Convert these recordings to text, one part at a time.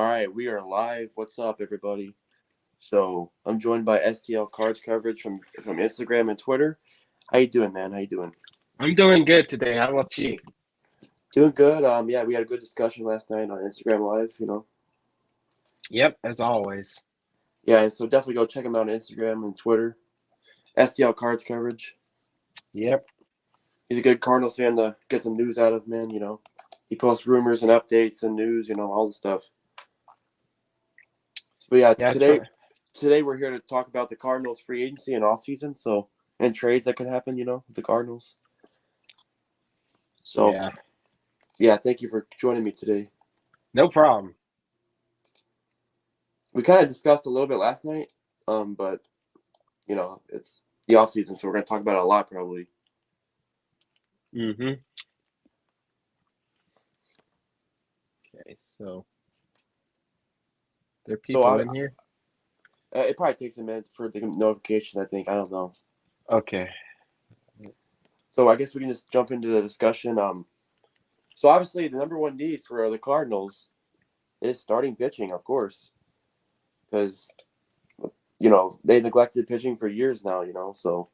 All right, we are live. What's up, everybody? So I'm joined by STLCardsCoverage from Instagram and Twitter. How you doing, man? How you doing? I'm doing good today. How about you? Doing good. Yeah, we had a good discussion last night on Instagram Live. Yep, as always. Yeah, so definitely go check him out on Instagram and Twitter. STL Cards Coverage. Yep. He's a good Cardinals fan to get some news out of, man. He posts rumors and updates and news. All the stuff. But yeah, Yeah, I today try. today we're here to talk about the Cardinals free agency and offseason, and trades that could happen, with the Cardinals. So Yeah, yeah, thank you for joining me today. no problem. We kind of discussed a little bit last night, but it's the offseason, so we're gonna talk about it a lot probably. Mm-hmm. Okay, so there are So people in here? it probably takes a minute for the notification. I think, I don't know. Okay. So I guess we can just jump into the discussion. So obviously the number one need for the Cardinals is starting pitching, of course, because they neglected pitching for years now. So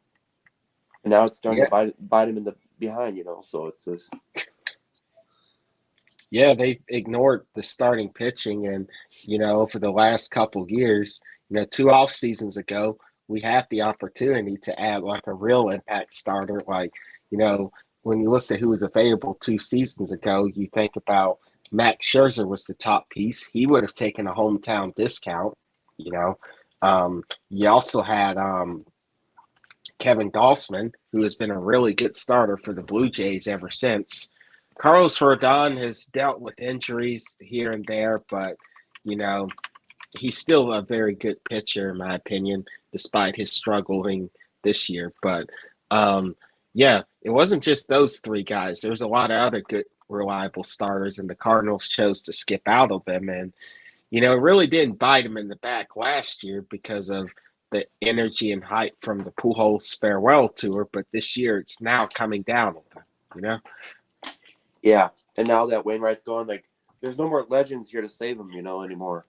and now it's starting Yeah, to bite them in the behind. So it's this. yeah, they ignored the starting pitching and, for the last couple years, two off seasons ago, we had the opportunity to add like a real impact starter. Like, you know, when you looked at who was available 2 seasons ago, you think about Max Scherzer was the top piece. He would have taken a hometown discount, you know. You also had Kevin Gossman, who has been a really good starter for the Blue Jays ever since. Carlos Rodon has dealt with injuries here and there, but you know he's still a very good pitcher in my opinion, despite his struggling this year. But yeah, it wasn't just those three guys. There was a lot of other good, reliable starters, and the Cardinals chose to skip out of them. And it really didn't bite him in the back last year because of the energy and hype from the Pujols farewell tour. But this year, it's now coming down on them. You know? Yeah, and now that Wainwright's gone, like there's no more legends here to save him, anymore.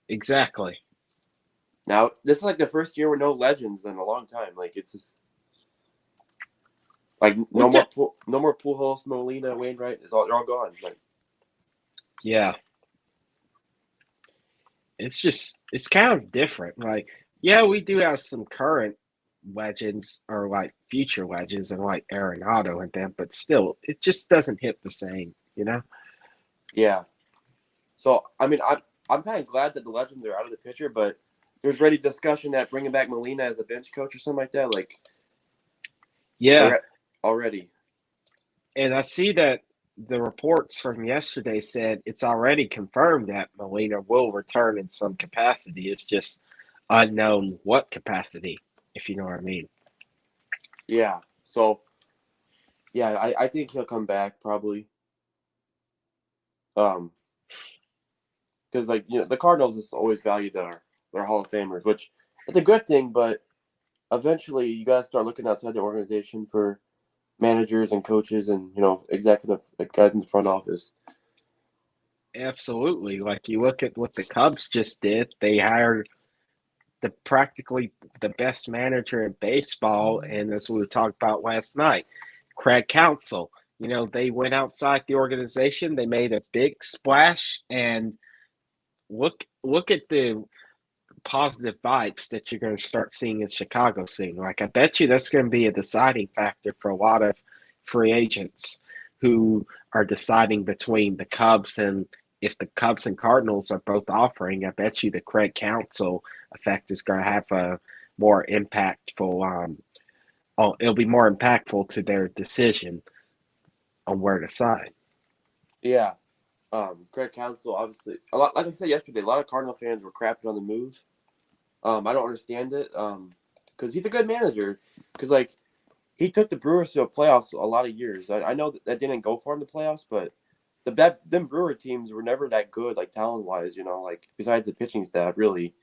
Exactly. Now this is like the first year with no legends in a long time. Like it's just like We t- no more Pujols, Molina, Wainwright. They're all gone. Like yeah, it's kind of different. Like, yeah, we do have some current legends or like future legends and like Arenado and them, but still, it just doesn't hit the same. You know? yeah. So I mean, I'm kind of glad that the legends are out of the picture, but there's already discussion that bringing back Molina as a bench coach or something like that. Like Yeah, already. and I see that the reports from yesterday said it's already confirmed that Molina will return in some capacity. It's just unknown what capacity, if you know what I mean. Yeah. So yeah, I think he'll come back probably. Because the Cardinals has always valued their Hall of Famers, which it's a good thing, but eventually you got to start looking outside the organization for managers and coaches and executive guys in the front office. Absolutely. Like you look at what the Cubs just did, they hired the practically the best manager in baseball, and as we talked about last night, Craig Counsell. They went outside the organization, they made a big splash, and look at the positive vibes that you're going to start seeing in Chicago soon. Like I bet you that's going to be a deciding factor for a lot of free agents who are deciding between the Cubs and if the Cubs and Cardinals are both offering. I bet you the Craig Counsell effect is going to have a more impactful. It'll be more impactful to their decision on where to sign. Yeah. Craig Counsell, obviously, a lot, like I said yesterday, a lot of Cardinal fans were crapping on the move. I don't understand it. Because he's a good manager. Because he took the Brewers to a playoffs a lot of years. I know that didn't go far in the playoffs, but them Brewer teams were never that good, like talent wise. Like besides the pitching staff, really.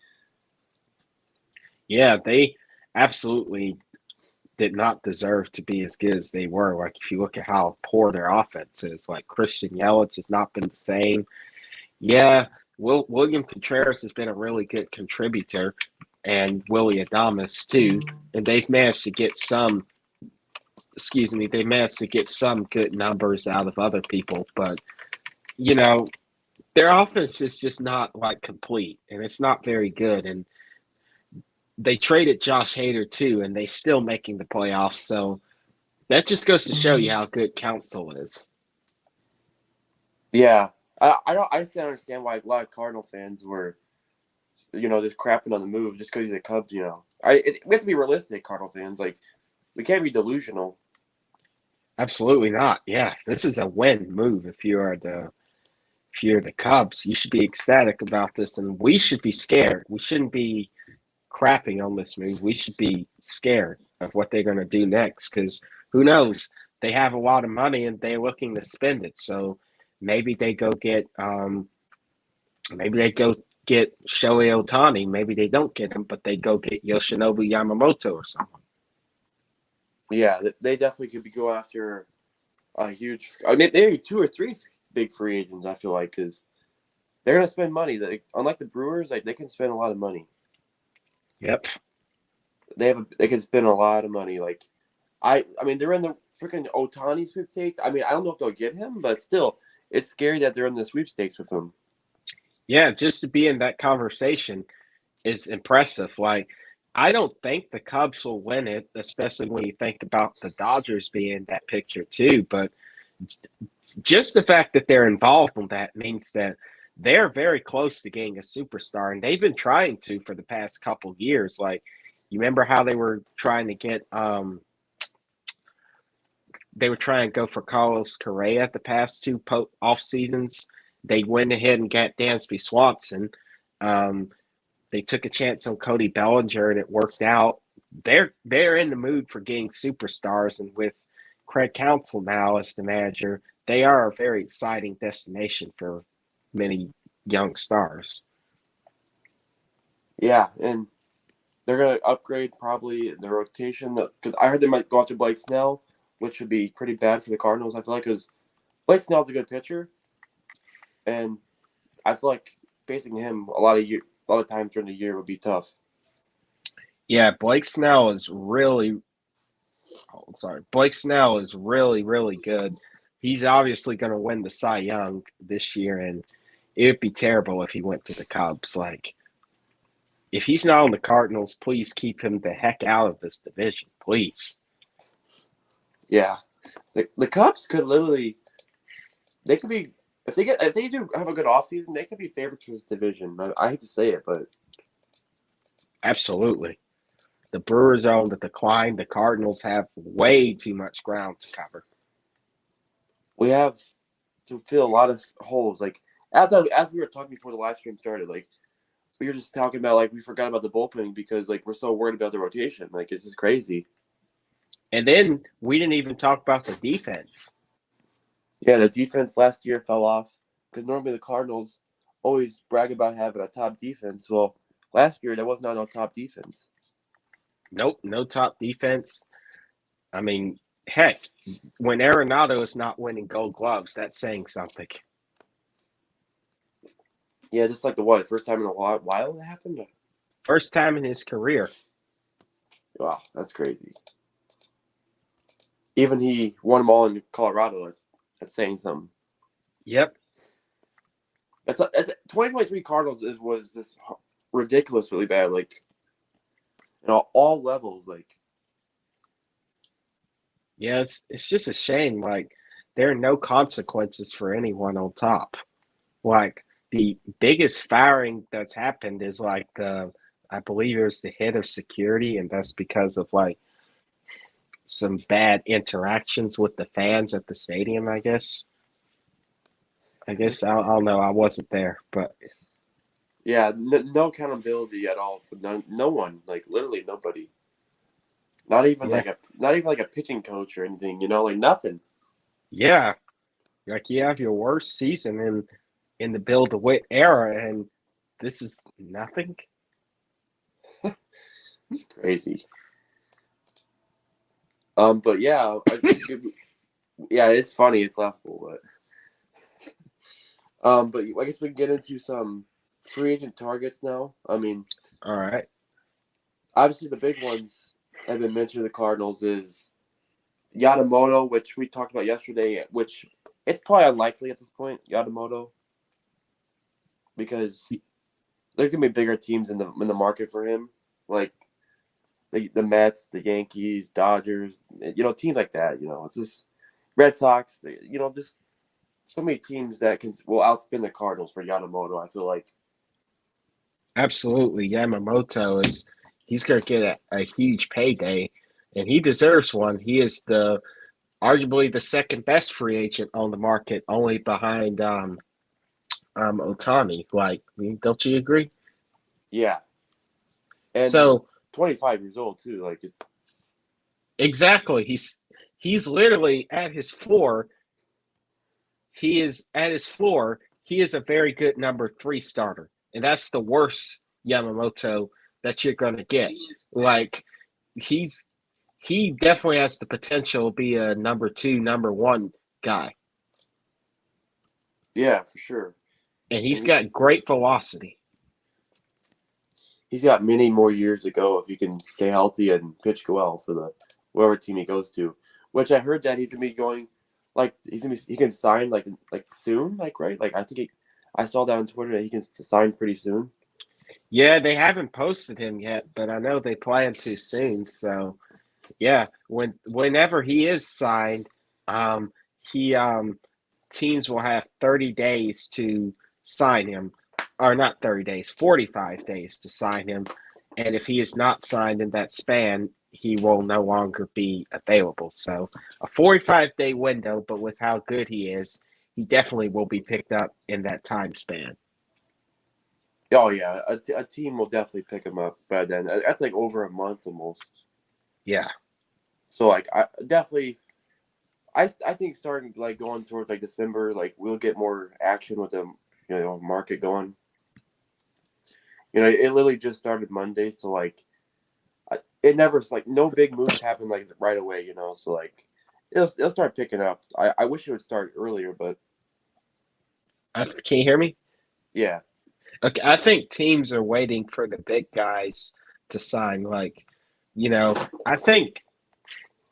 Yeah, they absolutely did not deserve to be as good as they were. Like if you look at how poor their offense is, like Christian Yelich has not been the same. Yeah, William Contreras has been a really good contributor, and Willie Adames too, and they've managed to get some. Excuse me, they managed to get some good numbers out of other people, but you know their offense is just not like complete, and it's not very good. And they traded Josh Hader too, and they still making the playoffs. So that just goes to show you how good Council is. Yeah, I just don't understand why a lot of Cardinal fans were, just crapping on the move just because he's a Cubs. We have to be realistic, Cardinal fans. Like, we can't be delusional. Absolutely not. Yeah, this is a win move if you're the Cubs. You should be ecstatic about this, and we should be scared. We shouldn't be crapping on this move. We should be scared of what they're going to do next because who knows? They have a lot of money and they're looking to spend it. So maybe they go get Shohei Ohtani. Maybe they don't get him, but they go get Yoshinobu Yamamoto or someone. Yeah, they definitely could be going after a huge. I mean, maybe 2 or 3 big free agents. I feel like because they're going to spend money. Unlike the Brewers, like they can spend a lot of money. Yep. They can spend a lot of money. Like, I mean, they're in the freaking Ohtani sweepstakes. I mean, I don't know if they'll get him, but still, it's scary that they're in the sweepstakes with him. Yeah, just to be in that conversation is impressive. Like, I don't think the Cubs will win it, especially when you think about the Dodgers being in that picture too. But just the fact that they're involved in that means that they're very close to getting a superstar, and they've been trying to for the past couple years. Like, you remember how they were trying to get they were trying to go for Carlos Correa the past 2 off seasons. They went ahead and got Dansby Swanson. Um, they took a chance on Cody Bellinger, and it worked out. They're in the mood for getting superstars, and with Craig Counsell now as the manager, they are a very exciting destination for many young stars. Yeah, and they're going to upgrade probably the rotation. Because I heard they might go after Blake Snell, which would be pretty bad for the Cardinals, I feel like, because Blake Snell's a good pitcher. And I feel like facing him a lot of times during the year would be tough. Yeah, Blake Snell is really really good. He's obviously going to win the Cy Young this year, and it would be terrible if he went to the Cubs. Like, if he's not on the Cardinals, please keep him the heck out of this division, please. Yeah, the Cubs could literally, they could be if they do have a good offseason, they could be favorites for this division. I hate to say it, but Absolutely. The Brewers are on the decline. The Cardinals have way too much ground to cover. we have to fill a lot of holes. Like as we were talking before the live stream started, like we were just talking about like we forgot about the bullpen because like we're so worried about the rotation. Like it's just crazy. And then we didn't even talk about the defense. Yeah, the defense last year fell off because normally the Cardinals always brag about having a top defense. Well, last year there was not a top defense. Nope, no top defense. I mean, heck, when Arenado is not winning Gold Gloves, that's saying something. Yeah, just like the first time in a while that happened. First time in his career. Wow, that's crazy. Even he won them all in Colorado. That's saying something. Yep. It's 2023 Cardinals was just ridiculous, really bad. Like, all levels. Like, Yeah, it's just a shame. Like, there are no consequences for anyone on top. Like, the biggest firing that's happened is like I believe it was the head of security, and that's because of like some bad interactions with the fans at the stadium, I guess. I don't know. I wasn't there, but yeah, no accountability at all for no one. Like, literally nobody. Not even yeah, like a pitching coach or anything. Like nothing. yeah. Like, you have your worst season in the Bill DeWitt era, and this is nothing. It's crazy. But yeah, yeah, it's funny. It's laughable, but But I guess we can get into some free agent targets now. I mean, All right. obviously the big ones that have been mentioned to the Cardinals is Yamamoto, which we talked about yesterday, which it's probably unlikely at this point, Yamamoto, because there's gonna be bigger teams in the market for him, like the Mets, the Yankees, Dodgers, teams like that. It's just Red Sox. Just so many teams that will outspin the Cardinals for Yamamoto. I feel like. Absolutely. Yamamoto he's going to get a huge payday, and he deserves one. He is arguably the second best free agent on the market, only behind Otani. Like, don't you agree? Yeah, and he's So 25 years old too. Like it's exactly, he's literally at his floor. He is at his floor. He is a very good number 3 starter, and that's the worst Yamamoto that you're going to get. Like, he definitely has the potential to be a number 2, number 1 guy, yeah, for sure. and he's And he, got great velocity. he's got many more years to go if he can stay healthy and pitch well for the wherever team he goes to. Which I heard that he's gonna be going, like he can sign like soon, like right, like I saw that on Twitter that he can sign pretty soon. Yeah, they haven't posted him yet, but I know they plan to soon. So yeah, whenever he is signed, he teams will have 30 days to sign him, or not 30 days, 45 days to sign him. And if he is not signed in that span, he will no longer be available. So a 45-day window, but with how good he is, he definitely will be picked up in that time span. Oh yeah, a team will definitely pick him up by then. That's like over a month almost. Yeah. So like I definitely. I think starting like going towards like December, like we'll get more action with the market going. It literally just started Monday, so like it never like no big moves happen like right away. So like it'll start picking up. I wish it would start earlier, but Can you hear me? yeah, Okay, I think teams are waiting for the big guys to sign. Like, I think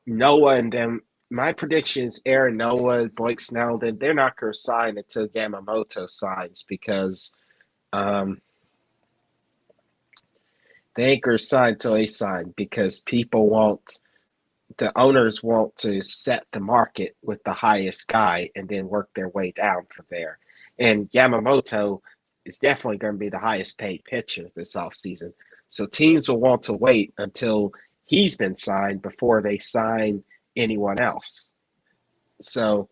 Noah and them. My prediction is Aaron Noah, Blake Snell. They're not going to sign until Yamamoto signs because um, they ain't going to sign until they sign because the owners want to set the market with the highest guy and then work their way down from there. And Yamamoto is definitely going to be the highest paid pitcher this offseason. So teams will want to wait until he's been signed before they sign anyone else. So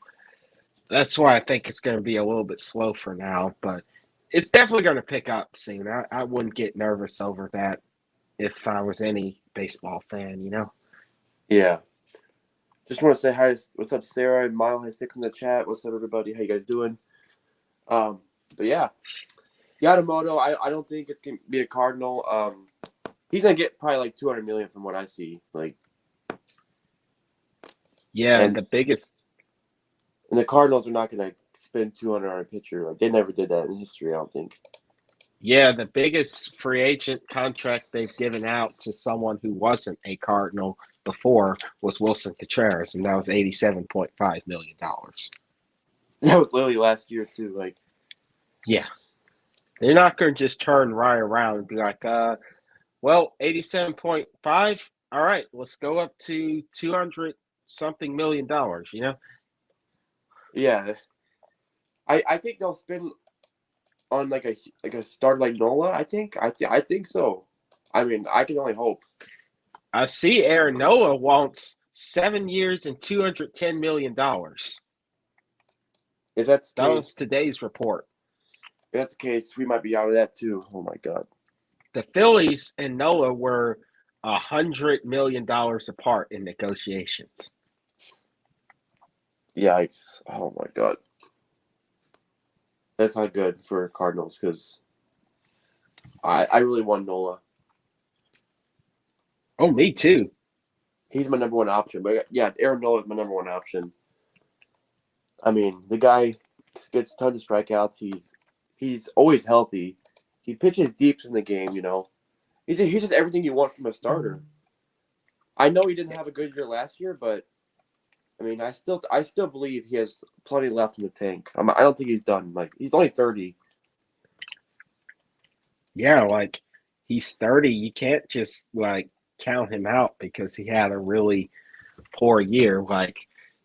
that's why I think it's going to be a little bit slow for now, but it's definitely going to pick up soon. I wouldn't get nervous over that if I was any baseball fan. yeah. Just want to say hi. What's up, Sarah and Mile has 6 in the chat. What's up, everybody? How you guys doing? But yeah, Yamamoto. I don't think it's gonna be a Cardinal. He's gonna get probably like 200 million from what I see. Like, Yeah, and the biggest the Cardinals are not gonna spend 200 on a pitcher. Like they never did that in history. I don't think. Yeah, the biggest free agent contract they've given out to someone who wasn't a Cardinal before was Wilson Contreras, and that was $87.5 million. That was literally last year too. Like, Yeah. They're not going to just turn right around and be like, 87.5. All right, let's go up to 200 something million dollars. yeah, I think they'll spend on like a start like Nola. I think so. I mean, I can only hope. I see Aaron Noah wants 7 years and $210 million. If that's the That was case, today's report. we might be out of that too. Oh my god. The Phillies and Noah were $100 million apart in negotiations. Yikes! Oh my god. That's not good for Cardinals because I really want Nola. Oh, me too. He's my number one option. But yeah, Aaron Nola is my number one option. I mean, the guy gets tons of strikeouts. He's always healthy. He pitches deep in the game. He's just everything you want from a starter. I know he didn't have a good year last year, but I mean, I still believe he has plenty left in the tank. I don't think he's done. Like, he's only 30. Yeah, like he's 30. You can't just like count him out because he had a really poor year. Like,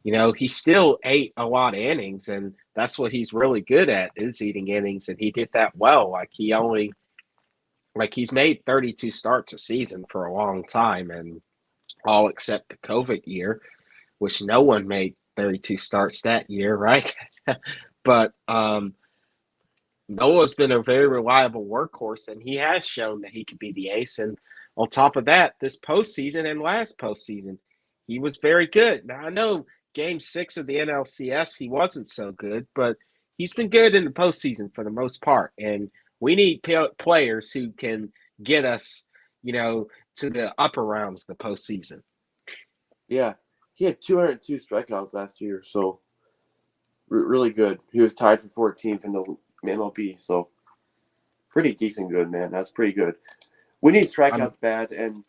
he still ate a lot of innings, and that's what he's really good at is eating innings, and he did that well. He's made 32 starts a season for a long time, and all except the COVID year, which no one made 32 starts that year, right? But Noah's been a very reliable workhorse, and he has shown that he could be the ace. And on top of that, this postseason and last postseason, he was very good. Now, I know Game 6 of the NLCS, he wasn't so good, but he's been good in the postseason for the most part. And we need players who can get us, to the upper rounds of the postseason. Yeah, he had 202 strikeouts last year, so really good. He was tied for 14th in the MLB, so pretty decent good, man. That's pretty good. We need strikeouts bad, and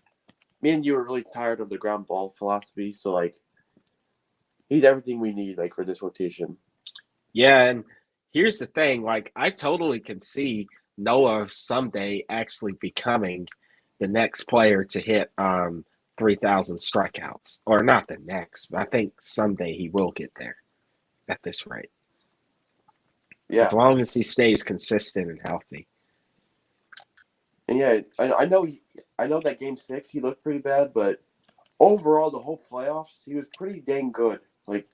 me and you were really tired of the ground ball philosophy, so, like, he's everything we need, like, for this rotation. Yeah, and here's the thing. Like, I totally can see Noah someday actually becoming the next player to hit 3,000 strikeouts. Or not the next, but I think someday he will get there at this rate. Yeah. As long as he stays consistent and healthy. And yeah, I know that Game 6 he looked pretty bad, but overall the whole playoffs he was pretty dang good. Like,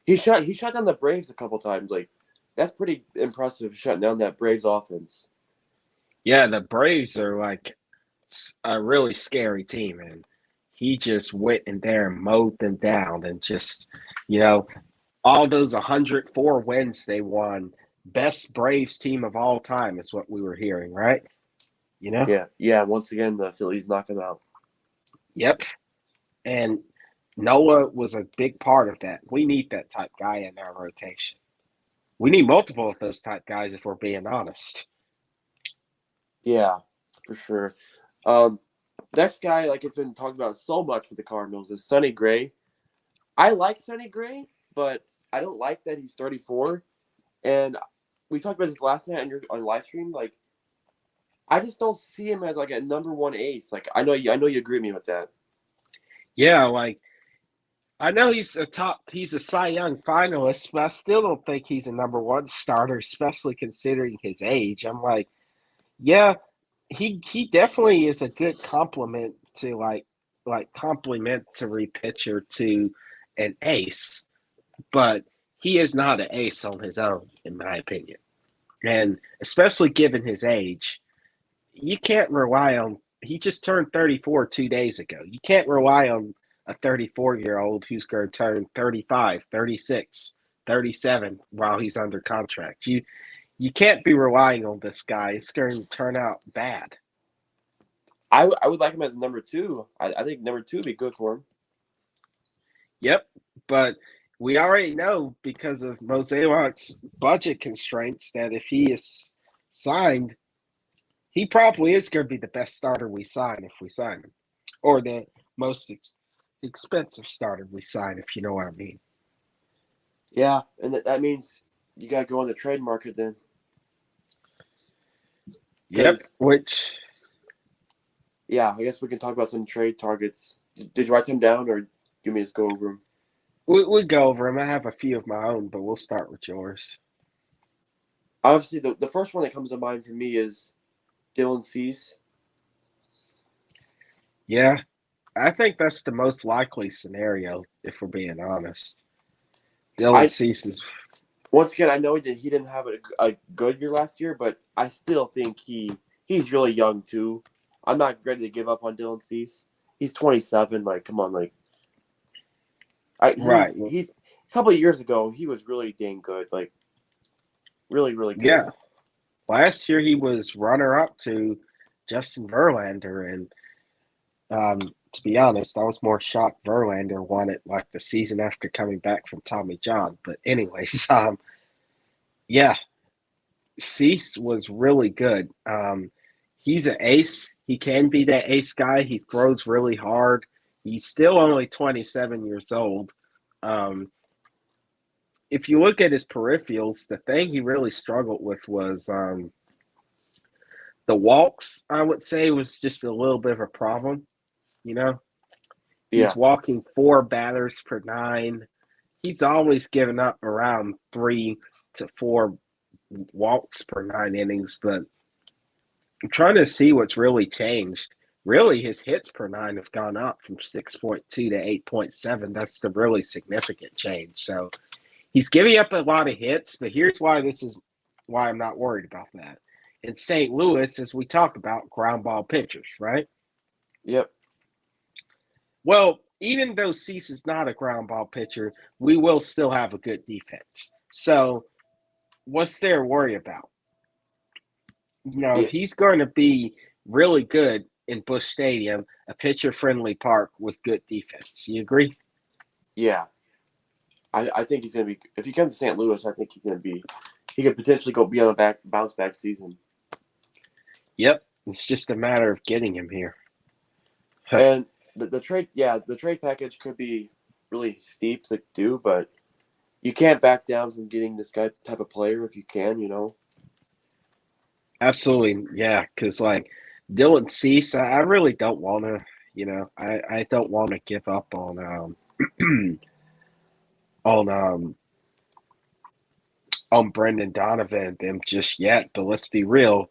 he shut down the Braves a couple times. Like, that's pretty impressive, shutting down that Braves offense. Yeah, the Braves are like a really scary team, and he just went in there and mowed them down, and just, all those 104 wins they won, best Braves team of all time is what we were hearing, right? Yeah. Once again, the Phillies knock him out. Yep. And Noah was a big part of that. We need that type guy in our rotation. We need multiple of those type guys if we're being honest. Yeah, for sure. Next guy, like, it's been talked about so much with the Cardinals, is Sonny Gray. I like Sonny Gray, but I don't like that he's 34. And we talked about this last night on live stream. Like, I just don't see him as, like, a number one ace. Like, I know you agree with me with that. Yeah, like, I know he's a Cy Young finalist, but I still don't think he's a number one starter, especially considering his age. I'm like, yeah, he definitely is a good complement to complementary pitcher to an ace, but he is not an ace on his own, in my opinion. And especially given his age, you can't rely on. He just turned 34 2 days ago. You can't rely on a 34-year-old who's going to turn 35, 36, 37 while he's under contract. You can't be relying on this guy. It's going to turn out bad. I would like him as number two. I think number two would be good for him. Yep, but we already know because of Mozeliak's budget constraints that if he is signed, he probably is going to be the best starter we sign if we sign him, or the most expensive starter we sign, if you know what I mean. Yeah, and that means you got to go on the trade market then. Yep, which... Yeah, I guess we can talk about some trade targets. Did you write them down, or do you want me to just go over them? We'll go over them. I have a few of my own, but we'll start with yours. Obviously, the first one that comes to mind for me is Dylan Cease. Yeah, I think that's the most likely scenario, if we're being honest. Dylan Cease is... Once again, I know he didn't have a good year last year, but I still think he's really young, too. I'm not ready to give up on Dylan Cease. He's 27. Like, come on, like... He's a couple of years ago, he was really dang good. Like, really, really good. Yeah. Last year, he was runner-up to Justin Verlander, and to be honest, I was more shocked Verlander won it like the season after coming back from Tommy John. But anyways, Yeah, Cease was really good. He's an ace. He can be that ace guy. He throws really hard. He's still only 27 years old. Um, if you look at his peripherals, the thing he really struggled with was the walks. I would say was just a little bit of a problem. You know, he's Yeah, walking 4 batters per 9. He's always given up around 3 to 4 walks per 9 innings, but I'm trying to see what's really changed. Really, his hits per 9 have gone up from 6.2 to 8.7. That's the really significant change. So he's giving up a lot of hits, but here's why I'm not worried about that. In St. Louis, as we talk about ground ball pitchers, right? yep, Well, even though Cease is not a ground ball pitcher, we will still have a good defense. So what's there to worry about? yeah, He's going to be really good in Busch Stadium, a pitcher-friendly park with good defense. You agree? yeah. I think he's gonna be. If he comes to St. Louis, I think he's gonna be. He could potentially go be on a bounce back season. Yep. It's just a matter of getting him here. And the trade, yeah, the trade package could be really steep to do, but you can't back down from getting this guy type of player if you can, you know. Absolutely, yeah. Because like Dylan Cease, I really don't want to. I don't want to give up on on Brendan Donovan and them just yet. But let's be real.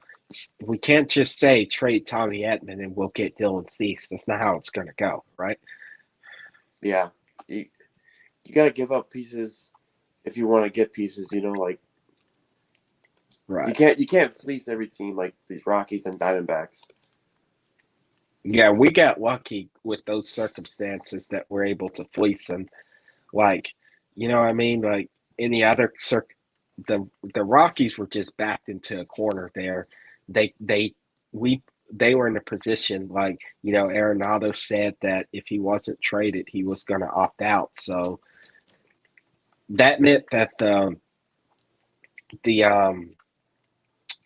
We can't just say trade Tommy Edman and we'll get Dylan Cease. That's not how it's going to go, right? Yeah, you got to give up pieces if you want to get pieces, you know. Like Right. you can't fleece every team like these Rockies and Diamondbacks. Yeah, we got lucky with those circumstances that we're able to fleece them. Like, you know what I mean? Like any other the Rockies were just backed into a corner there. They we they were in a position like, Arenado said that if he wasn't traded, he was going to opt out. So that meant that the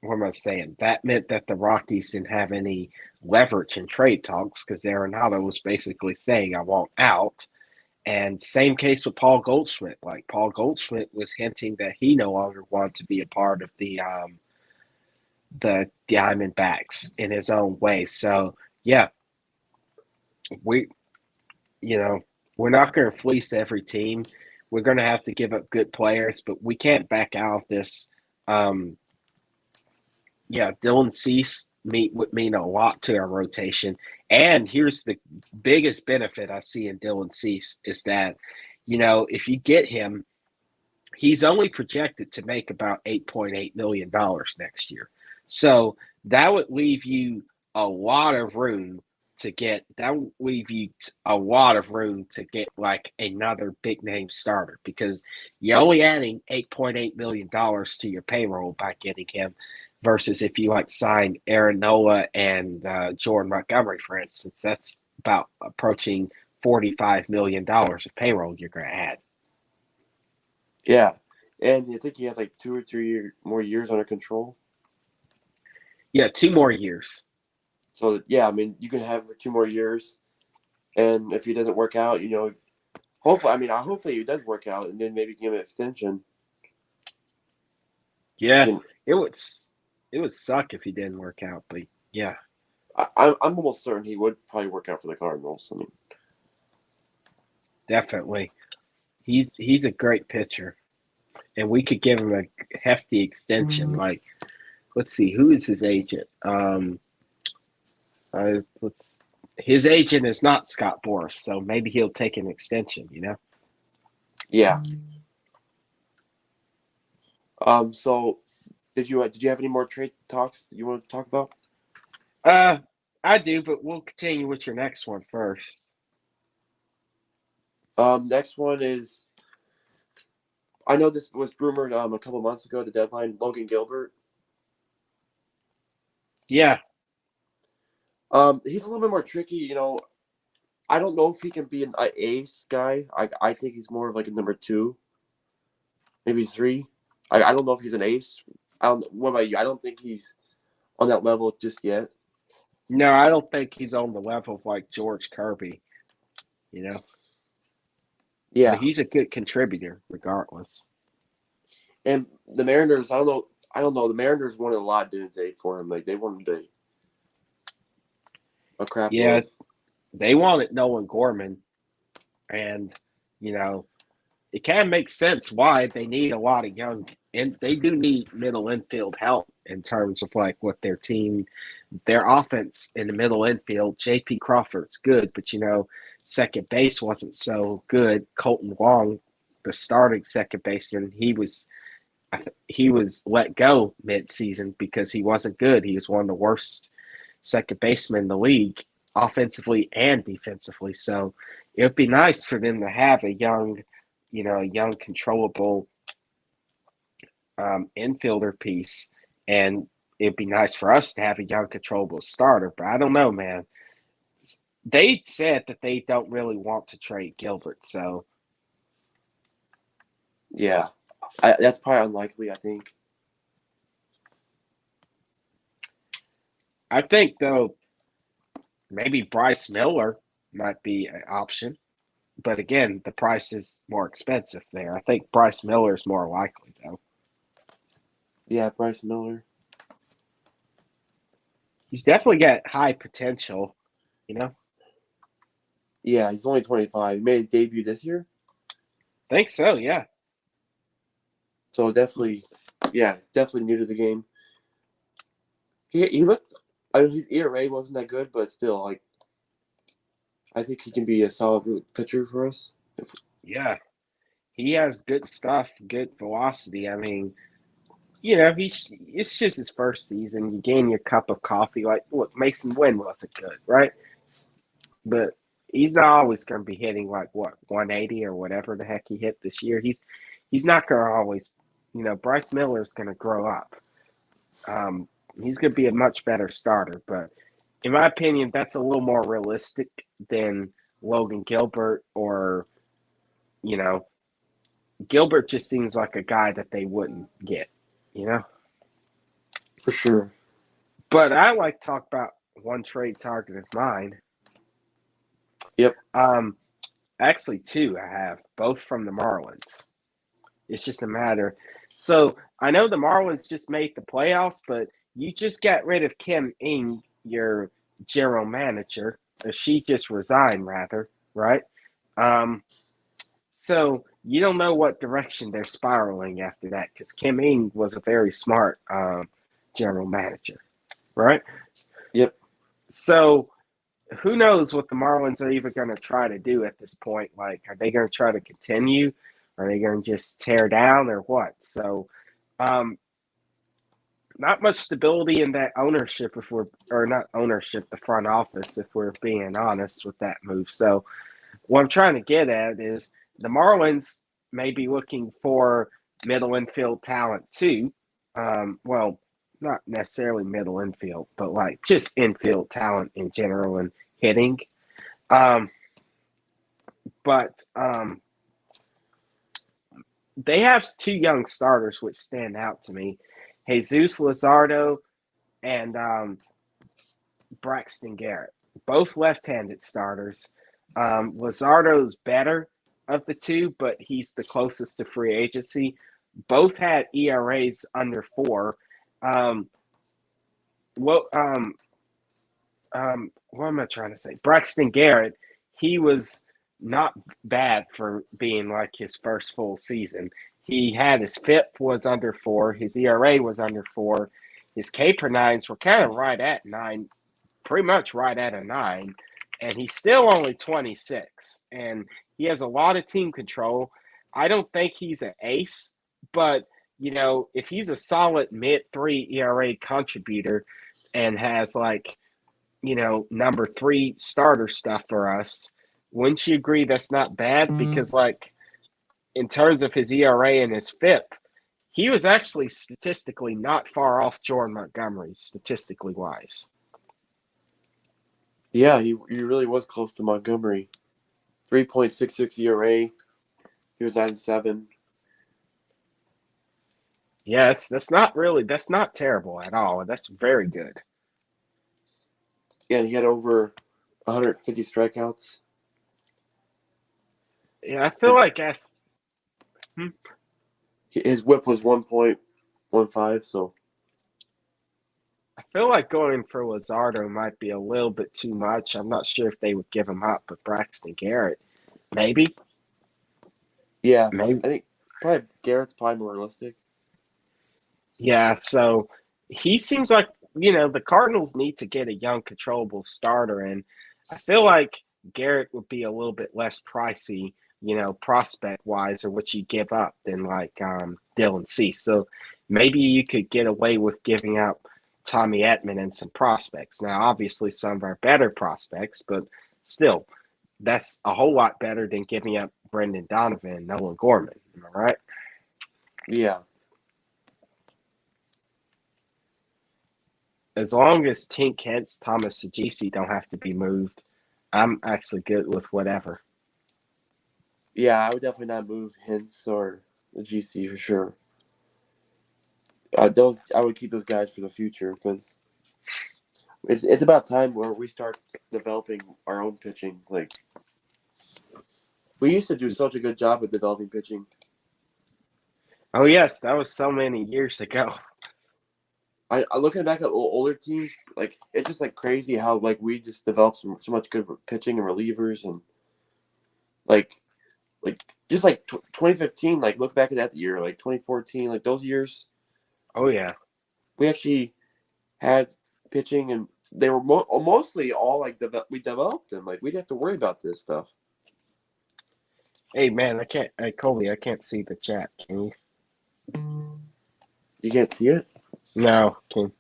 what am I saying? That meant that the Rockies didn't have any leverage in trade talks because Arenado was basically saying, I want out. And same case with Paul Goldschmidt. Like Paul Goldschmidt was hinting that he no longer wanted to be a part of the Diamondbacks in his own way. So yeah, we you know we're not going to fleece every team. We're going to have to give up good players, but we can't back out of this. Um, yeah, Dylan Cease would mean a lot to our rotation. And here's the biggest benefit I see in Dylan Cease is that, if you get him, he's only projected to make about $8.8 million next year. So that would leave you a lot of room to get like another big name starter because you're only adding $8.8 million to your payroll by getting him versus if you like sign Aaron Nola and Jordan Montgomery, for instance, that's about approaching $45 million of payroll you're going to add. Yeah, and I think he has like 2 or 3 more years under control. Yeah, 2 more years. So yeah, I mean you can have it for 2 more years, and if he doesn't work out, you know, hopefully he does work out, and then maybe give him an extension. Yeah, You it would suck if he didn't work out, but yeah, I'm almost certain he would probably work out for the Cardinals. I mean, definitely. He's a great pitcher, and we could give him a hefty extension. Like, let's see, who is his agent? Let's. His agent is not Scott Boras, so maybe he'll take an extension. yeah. So did you have any more trade talks that you want to talk about? I do, but we'll continue with your next one first. Next one is I know this was rumored a couple months ago. The deadline, Logan Gilbert. Yeah, He's a little bit more tricky. You know, I don't know if he can be an ace guy. I think he's more of like a number 2, maybe 3. I don't know if he's an ace. I don't. What about you? I don't think he's on that level just yet. No, I don't think he's on the level of like George Kirby, you know. But Yeah, he's a good contributor regardless. and the Mariners. I don't know. I don't know. The Mariners wanted a lot, didn't they, for him? Like they wanted a crap Yeah, load. they wanted Nolan Gorman, and you know, it kind of makes sense why they need a lot of young, and they do need middle infield help in terms of like what their offense in the middle infield. J.P. Crawford's good, but second base wasn't so good. Colton Wong, the starting second baseman, he was let go mid-season because he wasn't good. He was one of the worst second basemen in the league, offensively and defensively. So it would be nice for them to have a young controllable infielder piece, and it'd be nice for us to have a young controllable starter. But I don't know, man. They said that they don't really want to trade Gilbert, so Yeah, that's probably unlikely. I think. I think though maybe Bryce Miller might be an option. But again, the price is more expensive there. I think Bryce Miller is more likely though. Yeah, Bryce Miller. He's definitely got high potential, you know. Yeah, he's only 25. He made his debut this year, Think so, yeah. so definitely new to the game. He looked. I mean, his ERA wasn't that good, but still, like, I think he can be a solid pitcher for us. Yeah. He has good stuff, good velocity. I mean, it's just his first season. You gain your cup of coffee. Like, look, Mason Wynn wasn't good, right? But he's not always going to be hitting like what 180 or whatever the heck he hit this year. He's not going to always. Bryce Miller's going to grow up. Um, he's going to be a much better starter. But in my opinion, that's a little more realistic than Logan Gilbert or you know Gilbert just seems like a guy that they wouldn't get, you know. For sure. But I like to talk about one trade target of mine. Yep. Actually, two I have, both from the Marlins. It's just a matter. So I know the Marlins just made the playoffs, but you just got rid of Kim Ng, your general manager. Or she just resigned, rather, right? Um, so you don't know what direction they're spiraling after that because Kim Ng was a very smart general manager, right? Yep. So who knows what the Marlins are even going to try to do at this point? Like, are they going to try to continue? Are they going to just tear down or what? So, not much stability in that ownership or not ownership, the front office, if we're being honest with that move. So, what I'm trying to get at is the Marlins may be looking for middle infield talent too. Well, not necessarily middle infield, but like just infield talent in general and hitting. Um, but they have two young starters which stand out to me: Jesus Luzardo and Braxton Garrett, both left-handed starters. Luzardo's better of the two, but he's the closest to free agency. Both had ERAs under 4. Um, well, what am I trying to say? Braxton Garrett, he was not bad for being like his first full season. He had his FIP was under 4, his ERA was under 4, his K per nines were kind of right at 9, pretty much right at a 9, and he's still only 26, and he has a lot of team control. I don't think he's an ace, but if he's a solid mid 3 ERA contributor and has like number 3 starter stuff for us, wouldn't you agree that's not bad? Because like in terms of his ERA and his FIP, he was actually statistically not far off Jordan Montgomery, statistically wise. Yeah, he really was close to Montgomery. 3.66 ERA. He was 9-7. Yeah, that's not terrible at all. That's very good. Yeah, and he had over 150 strikeouts. Yeah, I feel His like that's hmm, his WHIP was 1.15. So I feel like going for Lazardo might be a little bit too much. I'm not sure if they would give him up, but Braxton Garrett, maybe, yeah, maybe. I think probably Garrett's probably more realistic. Yeah, so he seems like, the Cardinals need to get a young, controllable starter, and I feel like Garrett would be a little bit less pricey, prospect wise, or what you give up than like Dylan Cease. So maybe you could get away with giving up Tommy Edman and some prospects. Now, obviously, some of our better prospects, but still, that's a whole lot better than giving up Brendan Donovan and Nolan Gorman. Am I right? Yeah, As long as Tink Hence, Thomas Sajisi don't have to be moved, I'm actually good with whatever. yeah, I would definitely not move Hintz or the GC for sure. Those I would keep those guys for the future because it's about time where we start developing our own pitching. Like we used to do such a good job with developing pitching. Oh yes, that was so many years ago. I looking back at older teams, like it's just like crazy how like we just developed so much good pitching and relievers and like like just like 2015. Like look back at that year, like 2014, like those years, Oh yeah. we actually had pitching and they were mostly all like we developed them. Like we didn't have to worry about this stuff. Hey man, I can't. Hey Colby, I can't see the chat. Can you? You can't see it. No. Can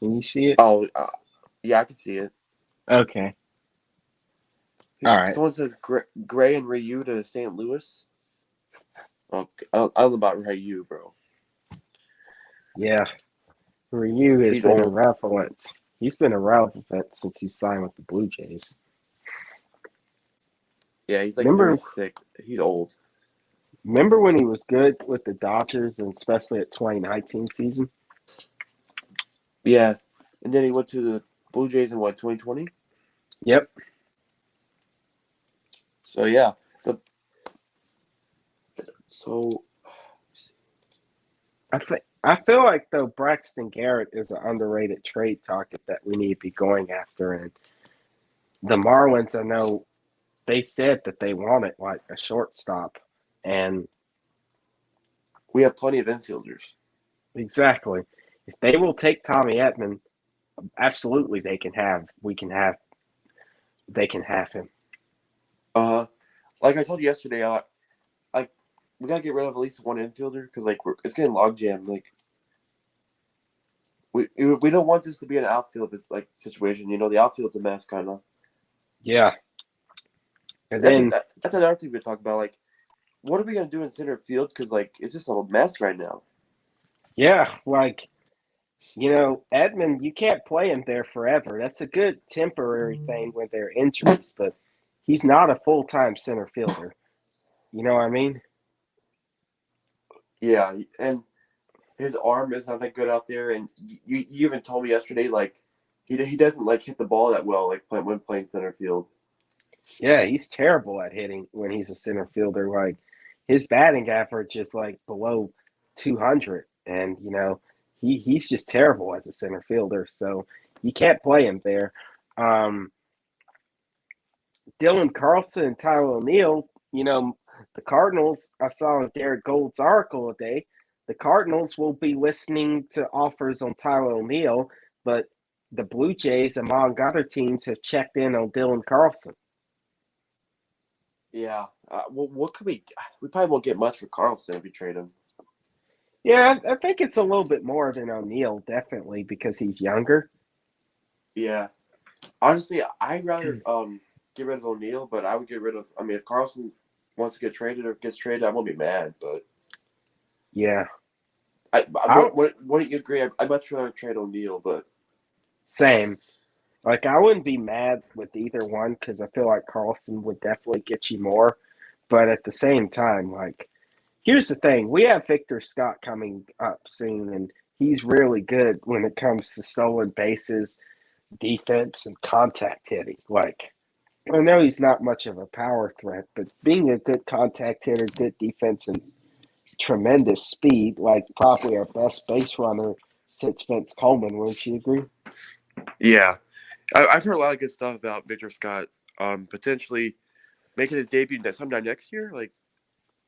you see it? Oh, yeah, I can see it. Okay. All right. Someone says Gray and Ryu to St. Louis. Oh, I don't know about Ryu, bro. Yeah. Ryu has He's been old. irrelevant. He's been irrelevant since he signed with the Blue Jays. Yeah, he's like Remember, 36. He's old. remember when he was good with the Dodgers, and especially at 2019 season? Yeah, and then he went to the Blue Jays in what 2020. Yep. So yeah, so I feel like though Braxton Garrett is an underrated trade target that we need to be going after, and the Marlins, I know they said that they wanted like a shortstop, and we have plenty of infielders. exactly, if they will take Tommy Edman, absolutely they can have him. Like I told you yesterday, like we gotta get rid of at least one infielder because like it's getting logjam. Like we don't want this to be an outfield like situation. You know, the outfield's a mess, kind of. Yeah, and I think then that's another thing we talk about. Like, what are we gonna do in center field? Because like it's just a mess right now. yeah, like Edman, you can't play him there forever. That's a good temporary thing when there are injuries, but he's not a full-time center fielder. You know what I mean? Yeah, and his arm is not that good out there. And you even told me yesterday like he doesn't like hit the ball that well like when playing center field. Yeah, he's terrible at hitting when he's a center fielder. Like his batting average is like below 200, and he's just terrible as a center fielder. So you can't play him there. Um, Dylan Carlson and Tyler O'Neill, the Cardinals. I saw in Derek Gold's article today. The Cardinals will be listening to offers on Tyler O'Neill, but the Blue Jays, among other teams, have checked in on Dylan Carlson. Yeah. Well, what could we? We probably won't get much for Carlson if we trade him. Yeah, I think it's a little bit more than O'Neill, definitely, because he's younger. Yeah. Honestly, I'd rather get rid of O'Neill, but I would get rid of. I mean, if Carlson wants to get traded or gets traded, I won't be mad. But Yeah. wouldn't you agree? I'd much rather trade O'Neill, but Same. Like, I wouldn't be mad with either one because I feel like Carlson would definitely get you more. But at the same time, like, Here's the thing: we have Victor Scott coming up soon, and he's really good when it comes to stolen bases, defense, and contact hitting. Like, I know he's not much of a power threat, but being a good contact hitter, good defense, and tremendous speed, like probably our best base runner since Vince Coleman. Wouldn't you agree? Yeah, I've heard a lot of good stuff about Victor Scott. Potentially making his debut sometime next year. Like,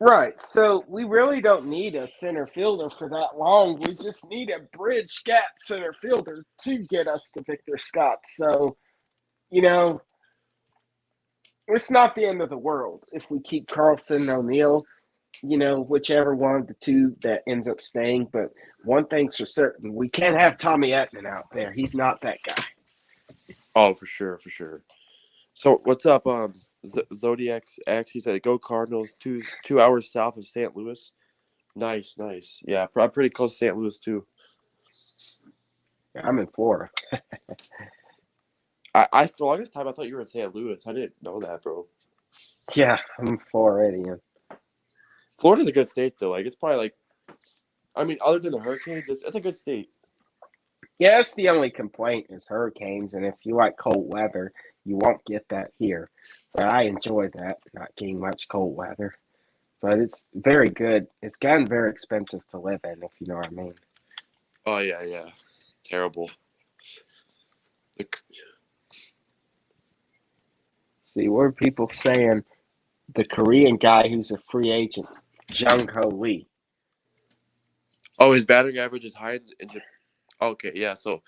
Right. So we really don't need a center fielder for that long. We just need a bridge gap center fielder to get us to Victor Scott. So, you know, it's not the end of the world if we keep Carlson and O'Neill, whichever one of the two that ends up staying. But one thing's for certain, we can't have Tommy Edman out there. He's not that guy. oh, for sure, for sure. So what's up? Zodiac actually said go Cardinals 2 hours south of St. Louis. Nice, nice. Yeah, I'm pretty close to St. Louis too. I'm in Florida. I for the longest time I thought you were in St. Louis. I didn't know that, bro. Yeah, I'm Floridian. Florida's a good state though. Like it's probably like, I mean, other than the Hurricanes, it's a good state. Yeah, that's the only complaint is hurricanes, and if you like cold weather, you won't get that here. But I enjoy that, not getting much cold weather. But it's very good. It's gotten very expensive to live in, if you know what I mean. Oh yeah, yeah, terrible. The, See, what are people saying? The Korean guy who's a free agent, Jung Ho Lee. oh, his batting average is high in Japan. Okay, yeah. So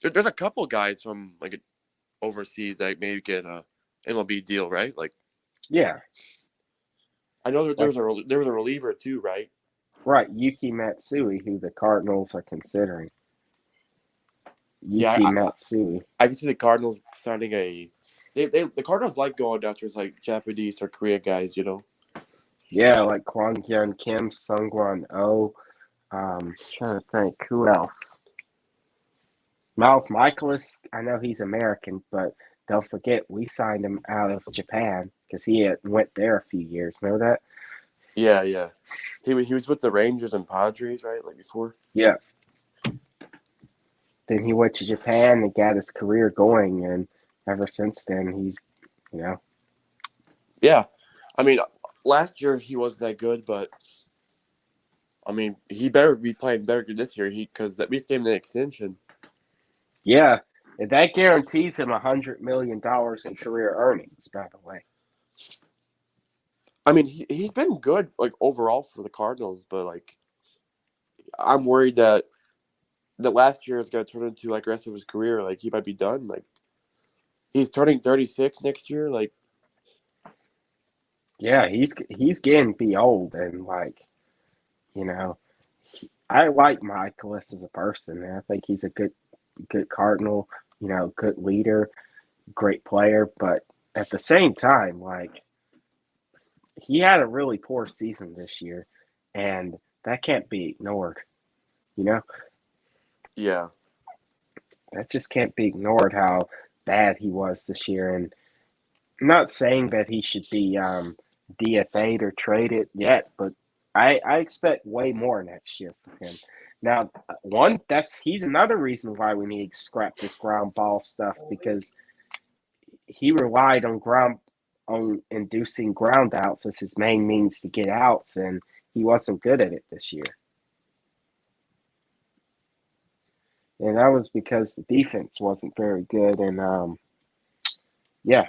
there's a couple guys from like overseas that maybe get a MLB deal, right? Like, Yeah, I know that like there was a reliever too, right? right, Yuki Matsui, who the Cardinals are considering. Yeah, Yuki Matsui. I can see the Cardinals signing a. The Cardinals like going after like Japanese or Korean guys, you know. Yeah, like Kwang Hyun Kim, Sungwon Oh. Trying to think who else. Miles Michaelis, I know he's American, but don't forget we signed him out of Japan because he went there a few years. Remember that? Yeah, yeah. He was with the Rangers and Padres, right? Like before. Yeah. Then he went to Japan and got his career going, and ever since then he's, you know, Yeah, I mean, last year he wasn't that good, but I mean, he better be playing better this year. Because we gave him the extension. yeah, and that guarantees him $100 million in career earnings. By the way. I mean, he's been good like overall for the Cardinals, but like I'm worried that the last year is going to turn into like the rest of his career. Like he might be done. Like he's turning 36 next year. Like Yeah, he's getting to be old, and like, you know, I like Michaelis as a person, and I think he's a good Cardinal, good leader, great player, but at the same time, like he had a really poor season this year, and that can't be ignored. You know, yeah, that just can't be ignored how bad he was this year. And I'm not saying that he should be DFA'd or traded yet, but I expect way more next year from him. Now, he's another reason why we need to scrap this ground ball stuff because he relied on inducing ground outs as his main means to get outs, and he wasn't good at it this year. And that was because the defense wasn't very good. And yeah,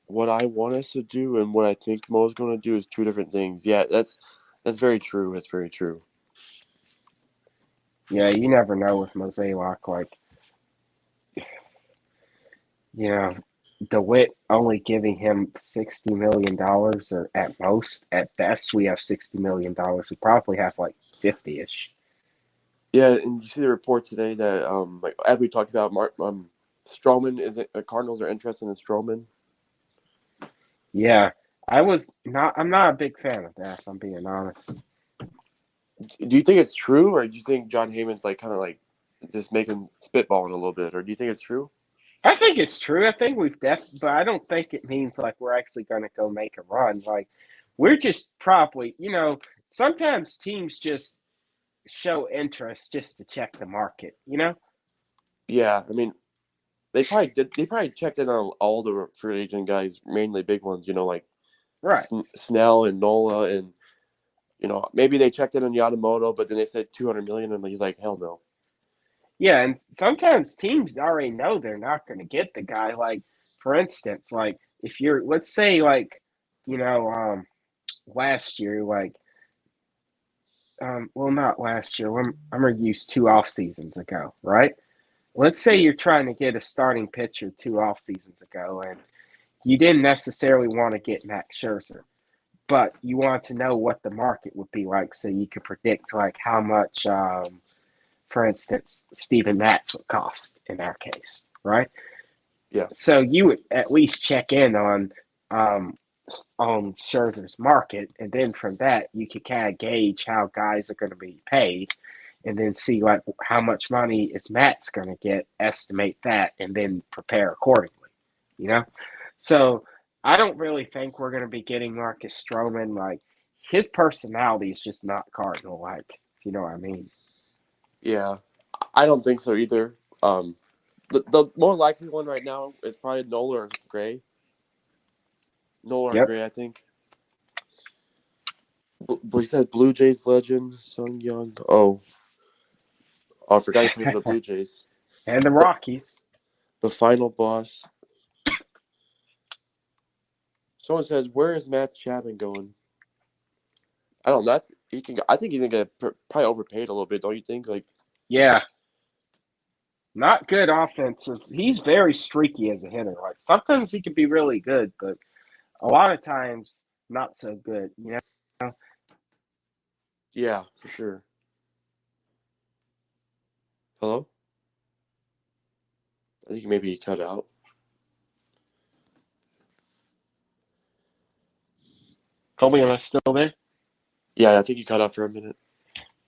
what I want us to do and what I think Mo's going to do is two different things. Yeah, that's very true. That's very true. yeah, you never know with Mozeliak. Like, DeWitt only giving him $60 million, or at best, we have $60 million. We probably have like 50-ish. Yeah, and you see the report today that like as we talked about, Stroman Cardinals are interested in Stroman. Yeah, I'm not a big fan of that, if I'm being honest. Do you think it's true, or do you think John Heyman's like kind of like just making spitballing a little bit, or do you think it's true? I think it's true. I think but I don't think it means like we're actually going to go make a run. Like we're just probably, sometimes teams just show interest just to check the market, Yeah, I mean, they probably did. They probably checked in on all the free agent guys, mainly big ones. Like Right. Snell and Nola, and maybe they checked in on Yamamoto, but then they said 200 million, and he's like, hell no. Yeah, and sometimes teams already know they're not going to get the guy. Like, for instance, like if you're, let's say, like, last year, like, well, not last year. I'm going to use 2 off seasons ago, right? Let's say Yeah, you're trying to get a starting pitcher 2 off seasons ago, and you didn't necessarily want to get Max Scherzer, but you want to know what the market would be like, so you could predict like how much, for instance, Steven Matz would cost in our case, right? yeah, So you would at least check in um, on Scherzer's market, and then from that you could kind of gauge how guys are going to be paid, and then see like how much money is Matt's going to get, estimate that, and then prepare accordingly. You know, so I don't really think we're going to be getting Marcus Stroman. Like his personality is just not Cardinal like. If you know what I mean? yeah. I don't think so either. The more likely one right now is probably Nola or Gray. Nola or Yep. Gray, I think. But he said Blue Jays legend Sung Young. Oh, I forgot he played for the Blue Jays. And the The, Rockies. the final boss. Someone says, "Where is Matt Chapman going?" I don't know. He can. I think he's gonna get probably overpaid a little bit. Don't you think? Like, Yeah. Not good offensive. He's very streaky as a hitter. Like sometimes he can be really good, but a lot of times not so good. yeah, for sure. Hello. I think maybe he cut out. Colby, am I still there? Yeah, I think he cut out for a minute.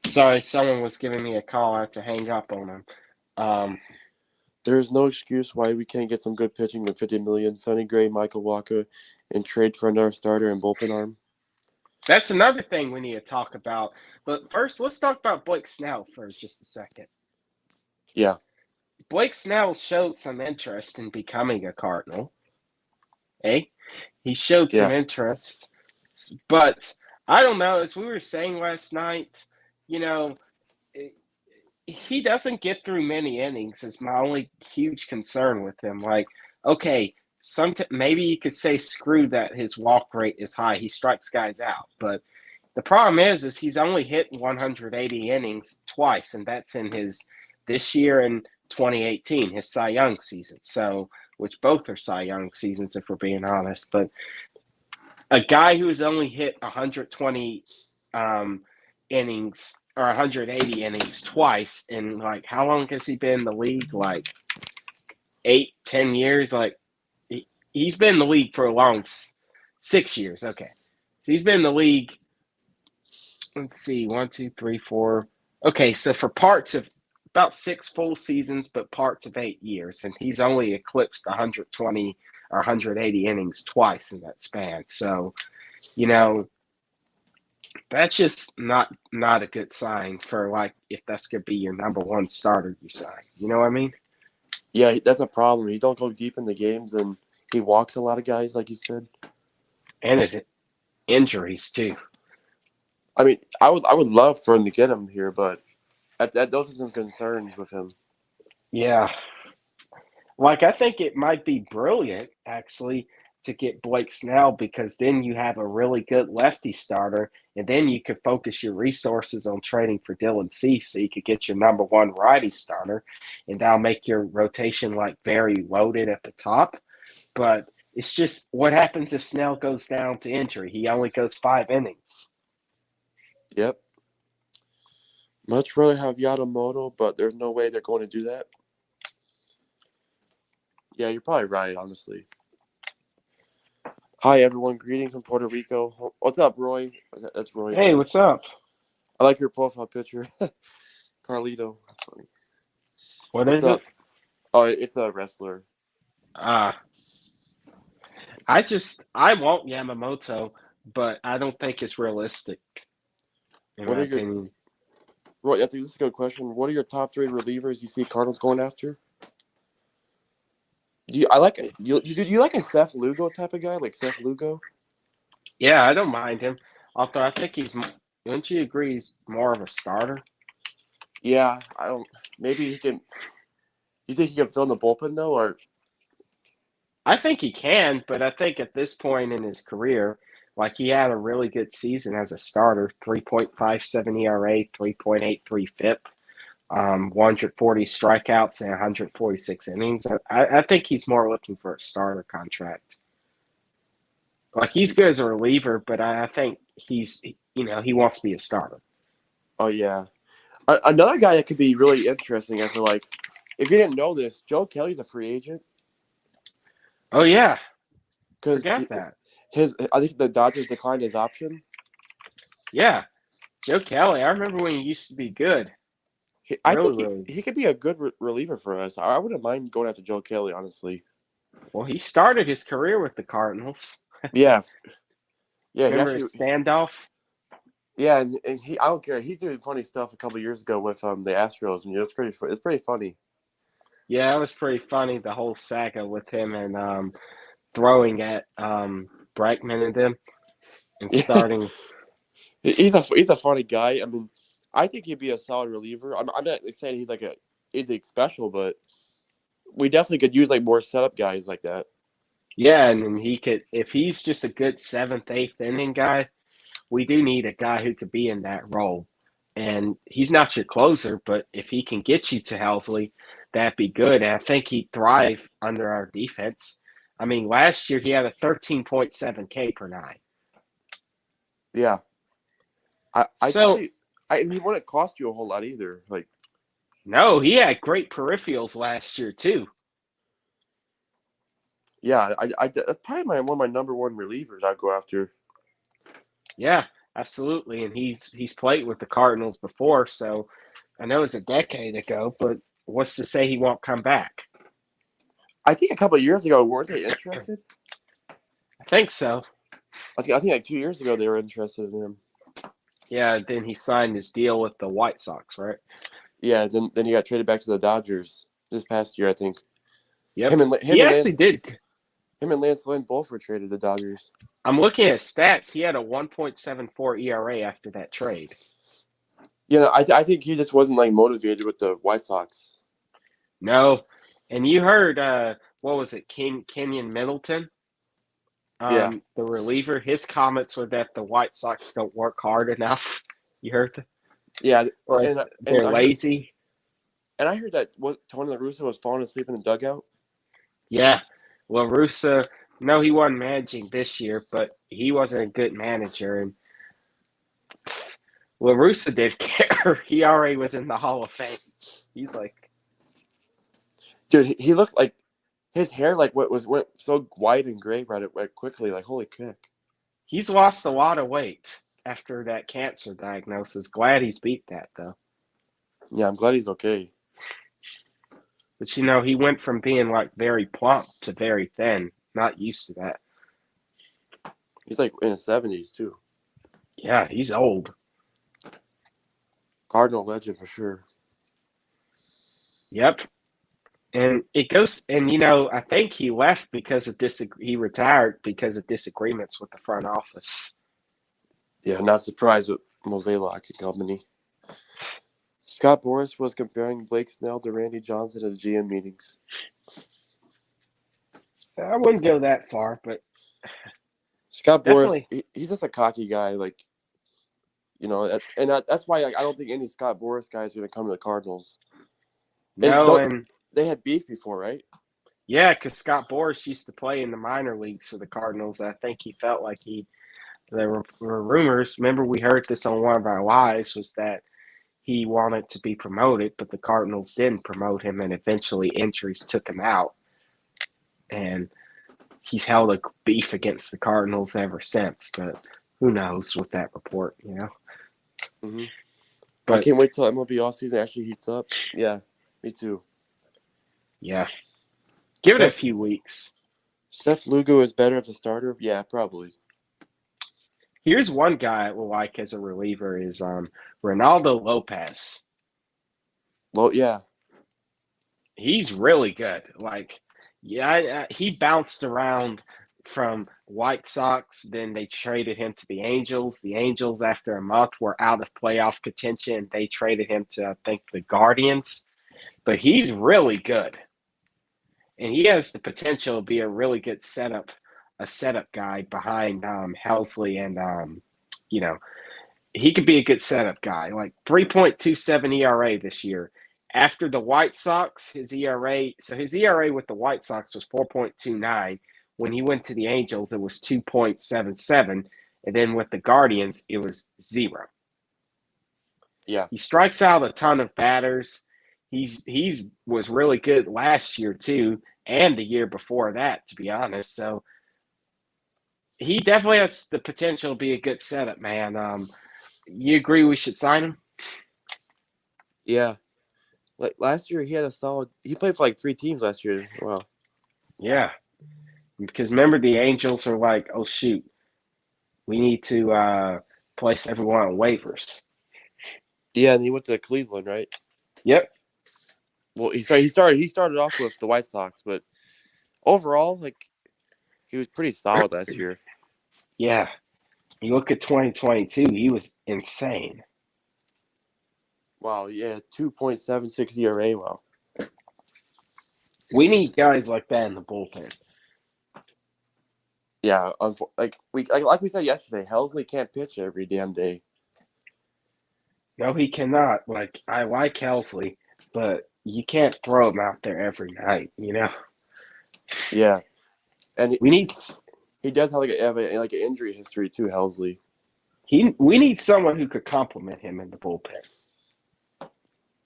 Sorry, someone was giving me a call. I had to hang up on him. There is no excuse why we can't get some good pitching with 50 million. Sonny Gray, Michael Walker, and trade for another starter and bullpen arm. That's another thing we need to talk about. But first, let's talk about Blake Snell for just a second. Yeah. Blake Snell showed some interest in becoming a Cardinal. He showed some Yeah. interest, but I don't know. As we were saying last night, you know, he doesn't get through many innings. Is my only huge concern with him. Like, okay, maybe you could say screw that his walk rate is high. He strikes guys out, but the problem is he's only hit 180 innings twice, and that's in his this year and 2018, his Cy Young season. So, which both are Cy Young seasons, if we're being honest. But a guy who's only hit 120 innings or 180 innings twice, and like how long has he been in the league? Like 8-10 years. Like he's been in the league for a long 6 years. Okay, so he's been in the league. Let's see, 1, 2, 3, 4. Okay, so for parts of about 6 full seasons, but parts of 8 years, and he's only eclipsed 120 or 180 innings twice in that span. So, that's just not a good sign for like if that's gonna be your number one starter you sign. You know what I mean? Yeah, that's a problem. He don't go deep in the games, and he walks a lot of guys, like you said. And his injuries too. I mean, I would love for him to get him here, but those are some concerns with him. Yeah. Like I think it might be brilliant actually to get Blake Snell because then you have a really good lefty starter, and then you could focus your resources on trading for Dylan Cease so you could get your number one righty starter, and that'll make your rotation like very loaded at the top. But it's just what happens if Snell goes down to injury? He only goes 5 innings. Yep. Much rather have Yamamoto, but there's no way they're going to do that. Yeah, you're probably right, honestly. Hi, everyone. Greetings from Puerto Rico. What's up, Roy? That's Roy. Hey, what's up? I like your profile picture. Carlito. That's funny. What What's is up? it? Oh, it's a wrestler. I want Yamamoto, but I don't think it's realistic, in What my are your opinion. Roy? I think this is a good question. What are your top three relievers you see Cardinals going after? You like a Seth Lugo type of guy, like Seth Lugo? Yeah, I don't mind him. Although I think wouldn't you agree he's more of a starter? Yeah, I don't. Maybe he can. You think he can fill in the bullpen though, or I think he can, but I think at this point in his career, like he had a really good season as a starter 3.57 ERA, 3.83 FIP, 140 strikeouts, and 146 innings. I think he's more looking for a starter contract. Like he's good as a reliever, but I think he wants to be a starter. oh yeah, another guy that could be really interesting. I feel like if you didn't know this, Joe Kelly's a free agent Oh, yeah. because Forgot that. I think the Dodgers declined his option. Yeah. Joe Kelly, I remember when he used to be good. I Really, think really. he could be a good reliever for us. I wouldn't mind going after Joe Kelly, honestly. Well, he started his career with the Cardinals. Yeah, yeah, he Remember actually, his standoff? yeah, and he I don't care. He's doing funny stuff a couple of years ago with the Astros, and it's pretty funny. Yeah, that was pretty funny, the whole saga with him and throwing at Bregman and them and Yeah, starting. he's a funny guy. I mean, I think he'd be a solid reliever. I'm not saying he's like anything special, but we definitely could use like more setup guys like that. Yeah, and then he could, if he's just a good seventh, eighth inning guy, we do need a guy who could be in that role. And he's not your closer, but if he can get you to Helsley, that'd be good. And I think he'd thrive under our defense. I mean, last year he had a 13.7 K per nine. Yeah, I So, definitely. And he wouldn't cost you a whole lot either. Like, no, he had great peripherals last year, too. yeah, that's probably one of my number one relievers I'd go after. Yeah, absolutely. And he's played with the Cardinals before, so I know it's a decade ago, but what's to say he won't come back? I think a couple of years ago, weren't they interested? I think so. I think like 2 years ago they were interested in him. Yeah, then he signed his deal with the White Sox, right? Yeah, then he got traded back to the Dodgers this past year, I think. Yep. He actually did. Him and Lance Lynn both were traded to the Dodgers. I'm looking at stats. He had a 1.74 ERA after that trade. You know, I think he just wasn't like motivated with the White Sox. No. And you heard what was it, Kenyon Middleton? Yeah, The reliever, his comments were that the White Sox don't work hard enough. You heard that? yeah, Or and they're lazy. I heard that Tony La Russa was falling asleep in the dugout. Yeah. Well, Russa, no, he wasn't managing this year, but he wasn't a good manager. And well, Russa didn't care. He already was in the Hall of Fame. He's like, Dude, he looked like his hair like went so white and gray right quickly. Like holy kick. he's lost a lot of weight after that cancer diagnosis. Glad he's beat that, though. Yeah, I'm glad he's okay. But, he went from being like very plump to very thin. Not used to that. He's like in his 70s too. Yeah, he's old. Cardinal legend for sure. Yep. And it goes, and I think he left because of he retired because of disagreements with the front office. Yeah, not surprised with Mozeliak and company. Scott Boras was comparing Blake Snell to Randy Johnson at GM meetings. I wouldn't go that far, but Scott Boras, definitely. he's just a cocky guy, like, and that's why I don't think any Scott Boras guy is going to come to the Cardinals. No, and They had beef before, right? yeah, because Scott Boras used to play in the minor leagues for the Cardinals. I think he felt like there were rumors. Remember, we heard this on one of our lives, was that he wanted to be promoted, but the Cardinals didn't promote him, and eventually injuries took him out. And he's held a beef against the Cardinals ever since, but who knows with that report, Mm-hmm. I But can't wait till MLB offseason actually heats up. Yeah, me too. yeah, give it a few weeks. Seth Lugo is better as a starter? Yeah, probably. Here's one guy I will like as a reliever is Ronaldo Lopez. Well, yeah, He's really good. Like, yeah, he bounced around from White Sox. Then they traded him to the Angels. The Angels, after a month, were out of playoff contention. They traded him to, I think, the Guardians. But he's really good, and he has the potential to be a really good setup guy behind Helsley and you know, he could be a good setup guy. Like 3.27 ERA this year. After the White Sox, his ERA with the White Sox was 4.29. When he went to the Angels, it was 2.77. And then with the Guardians, it was 0. yeah, He strikes out a ton of batters. He's was really good last year too, and the year before that, to be honest. So he definitely has the potential to be a good setup, man. You agree we should sign him? yeah. Like last year, he had a solid. He played for like 3 teams last year. Wow. Yeah, because remember the Angels are like, oh shoot, we need to place everyone on waivers. Yeah, and he went to Cleveland, right? Yep. Well, he started off with the White Sox, but overall, like he was pretty solid last year. Yeah. You look at 2022, he was insane. Wow, yeah, 2.76 ERA. Wow. We need guys like that in the bullpen. Yeah, like we said yesterday, Helsley can't pitch every damn day. No, he cannot. Like, I like Helsley, but you can't throw him out there every night, you know? Yeah, and We need he does have like an injury history too, Helsley. we need someone who could complement him in the bullpen.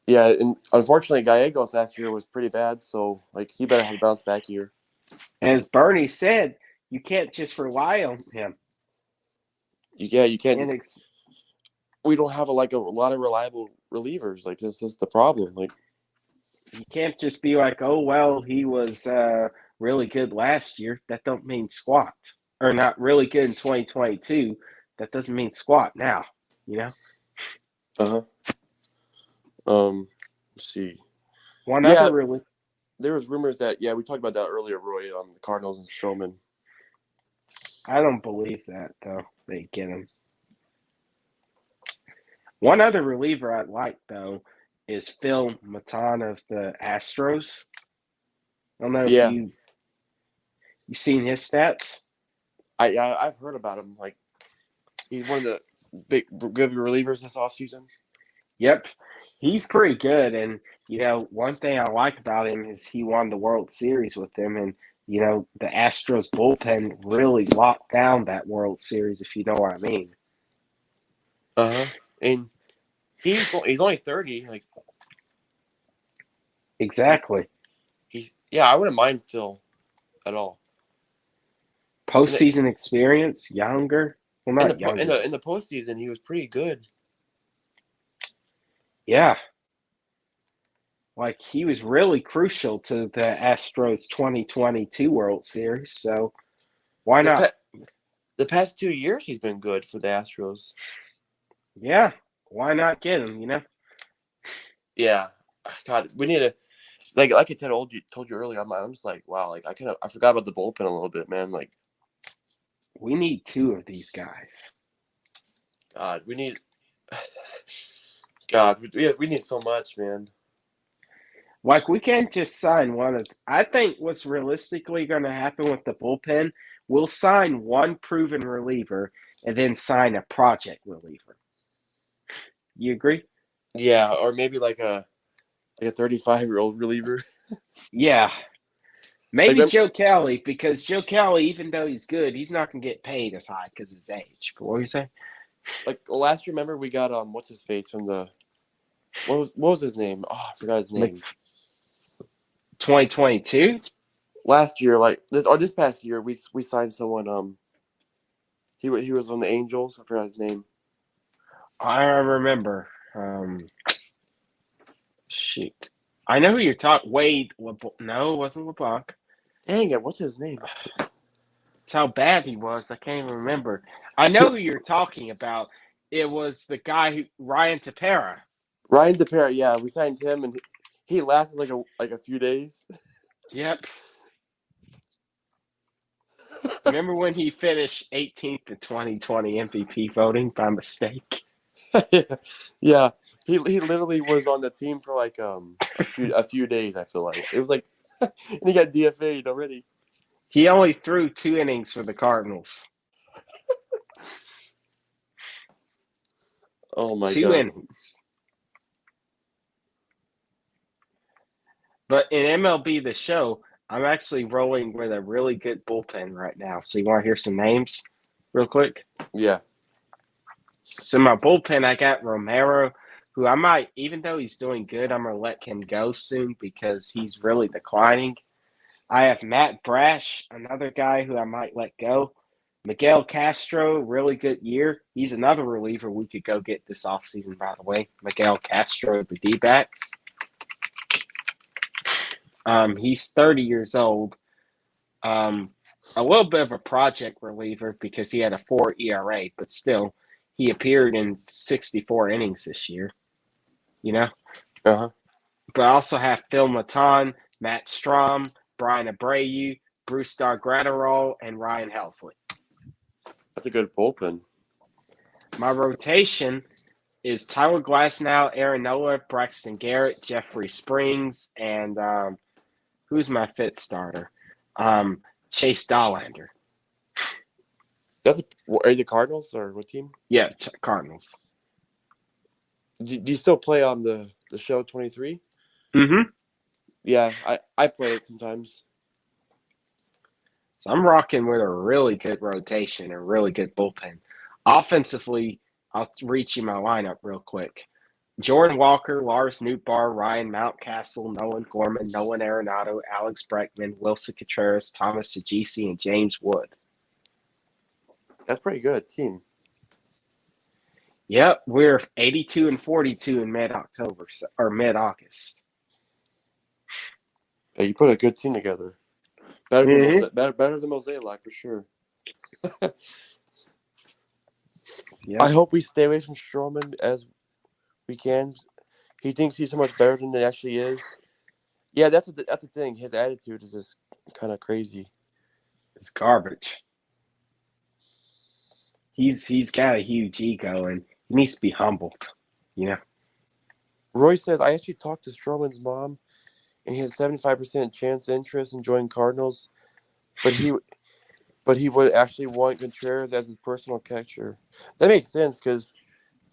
Yeah, and unfortunately, Gallegos last year was pretty bad, so like he better have a bounce back year. As Bernie said, you can't just rely on him. Yeah, you can't. And We don't have a lot of reliable relievers. Like this is the problem. Like you can't just be like, oh well, he was really good last year. That don't mean squat. Or not really good in 2022. That doesn't mean squat now. You know. uh let's see. One Yeah, other really. there was rumors that we talked about that earlier, Roy. The Cardinals and Stroman. I don't believe that though. They get him. One other reliever I'd like though is Phil Matan of the Astros. I don't know if Yeah, you seen his stats. I've heard about him. Like he's one of the good relievers this offseason. Yep, he's pretty good. And one thing I like about him is he won the World Series with them, and the Astros bullpen really locked down that World Series, if you know what I mean. And he's only 30. Like Exactly. I wouldn't mind Phil at all. Postseason experience, younger. Well, not younger. In the postseason, he was pretty good. Yeah. Like, he was really crucial to the Astros 2022 World Series, so why not? The past 2 years, he's been good for the Astros. Yeah, why not get him, Yeah. God, we need to, like I said, told you earlier, I'm just like, wow, like I forgot about the bullpen a little bit, man. Like, we need 2 of these guys. God, we need, God, we need so much, man. Like, we can't just sign one of. I think what's realistically going to happen with the bullpen, we'll sign one proven reliever and then sign a project reliever. You agree? Yeah, or maybe like a 35-year-old reliever. Yeah. Maybe Like, Joe Kelly, because Joe Kelly, even though he's good, he's not going to get paid as high because of his age. But what were you saying? like last year, remember we got what's his face from the what was his name? Oh, I forgot his name. 2022? Last year, like this past year, we signed someone. He was on the Angels. I forgot his name. I remember. Shoot. I know who you're talking. Wade. No, it wasn't LeBlanc. Dang it! What's his name? That's how bad he was. I can't even remember. I know who you're talking about. It was the guy who Ryan Tapera. Ryan Tapera, yeah, we signed him, and he lasted like a few days. Yep. Remember when he finished 18th in 2020 MVP voting by mistake? Yeah, he literally was on the team for like a few days. I feel like it was like, and he got DFA'd already. He only threw 2 innings for the Cardinals. Oh my 2 god. innings. But in MLB The Show, I'm actually rolling with a really good bullpen right now. So you want to hear some names real quick? Yeah. So my bullpen, I got Romero, who I might, even though he's doing good, I'm going to let him go soon because he's really declining. I have Matt Brash, another guy who I might let go. Miguel Castro, really good year. He's another reliever we could go get this offseason, by the way. Miguel Castro of the D-backs. He's 30 years old. A little bit of a project reliever because he had a 4 ERA, but still, he appeared in 64 innings this year, you know? Uh-huh. But I also have Phil Maton, Matt Strom, Brian Abreu, Bruce Gratterall, and Ryan Helsley. That's a good bullpen. My rotation is Tyler Glasnow, Aaron Nola, Braxton Garrett, Jeffrey Springs, and who's my fifth starter? Chase Dollander. Are you the Cardinals or what team? Yeah, Cardinals. Do you still play on the show 23? Mm-hmm. Yeah, I play it sometimes. So I'm rocking with a really good rotation and really good bullpen. Offensively, I'll reach you my lineup real quick. Jordan Walker, Lars Nootbaar, Ryan Mountcastle, Nolan Gorman, Nolan Arenado, Alex Bregman, Wilson Contreras, Thomas Saggese, and James Wood. That's pretty good team. Yep, we're 82 and 42 in mid-October or mid-August. Yeah, you put a good team together. Better than Mosaic for sure. Yep. I hope we stay away from Stroman as we can. He thinks he's so much better than he actually is. Yeah, that's the thing. His attitude is just kind of crazy. It's garbage. He's got a huge ego and he needs to be humbled, you know. Roy says, I actually talked to Stroman's mom, and he has 75% chance interest in joining Cardinals, but he would actually want Contreras as his personal catcher. That makes sense because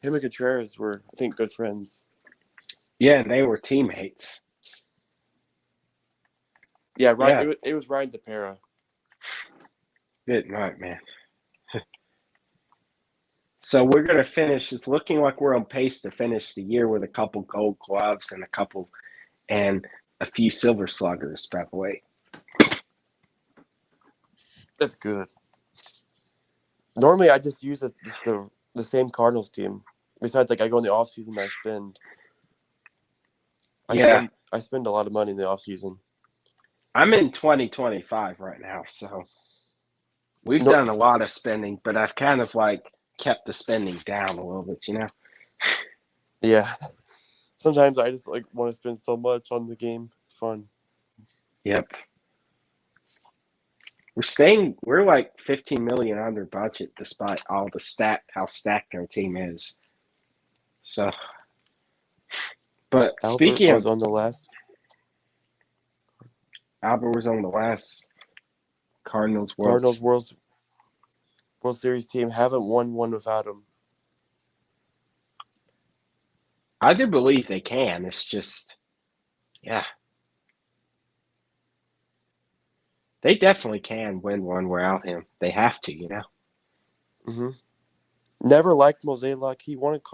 him and Contreras were, I think, good friends. Yeah, they were teammates. Yeah, right. Yeah. It was Ryan Tapera. Good night, man. So we're going to finish. It's looking like we're on pace to finish the year with a couple Gold Gloves and a few Silver Sluggers, by the way. That's good. Normally, I just use the same Cardinals team. Besides, like I go in the offseason and I spend. I spend a lot of money in the offseason. I'm in 2025 right now, so we've done a lot of spending, but I've kind of kept the spending down a little bit, you know? Yeah. Sometimes I just want to spend so much on the game. It's fun. Yep. We're like 15 million under budget despite all how stacked our team is. So, but Albert was on the last Cardinals World Series team. Haven't won one without him. I do believe they can. It's just, yeah. They definitely can win one without him. They have to, you know? Mm-hmm. Never liked Mosaic. He wanted the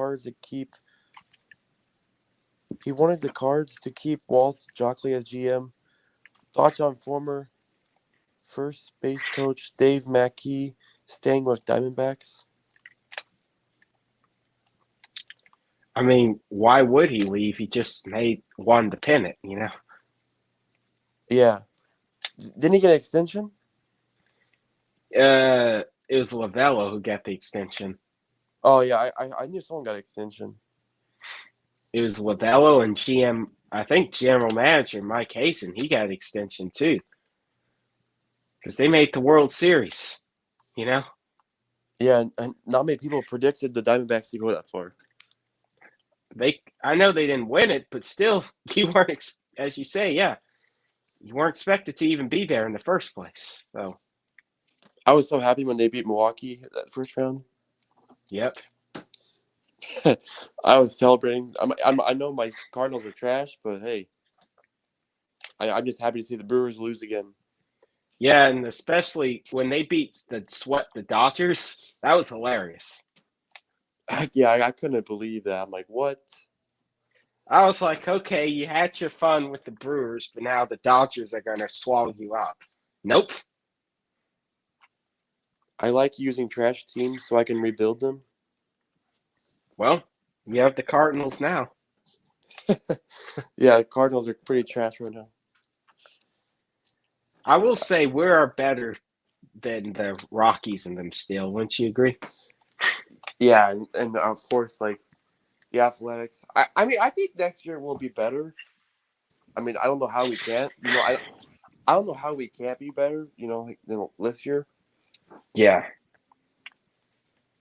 Cards to keep Walt Jokley as GM. Thoughts on former first base coach Dave Mackey staying with Diamondbacks? I mean, why would he leave? He just won the pennant, you know? Yeah. Didn't he get an extension? It was Lavello who got the extension. Oh yeah, I knew someone got an extension. It was Lavello and GM. I think general manager Mike Hazen. He got an extension too because they made the World Series. You know, Yeah, and not many people predicted the Diamondbacks to go that far. I know they didn't win it, but still, you weren't as you say, yeah, you weren't expected to even be there in the first place. So, I was so happy when they beat Milwaukee that first round. yep. I was celebrating. I know my Cardinals are trash, but hey, I'm just happy to see the Brewers lose again. Yeah, and especially when they swept the Dodgers, that was hilarious. I couldn't believe that. I'm like, what? I was like, okay, you had your fun with the Brewers, but now the Dodgers are going to swallow you up. Nope. I like using trash teams so I can rebuild them. Well, you have the Cardinals now. Yeah, the Cardinals are pretty trash right now. I will say we are better than the Rockies and them still. Wouldn't you agree? Yeah, and of course, like the Athletics. I mean, I think next year will be better. I mean, I don't know how we can't. I don't know how we can't be better. Than this year. Yeah.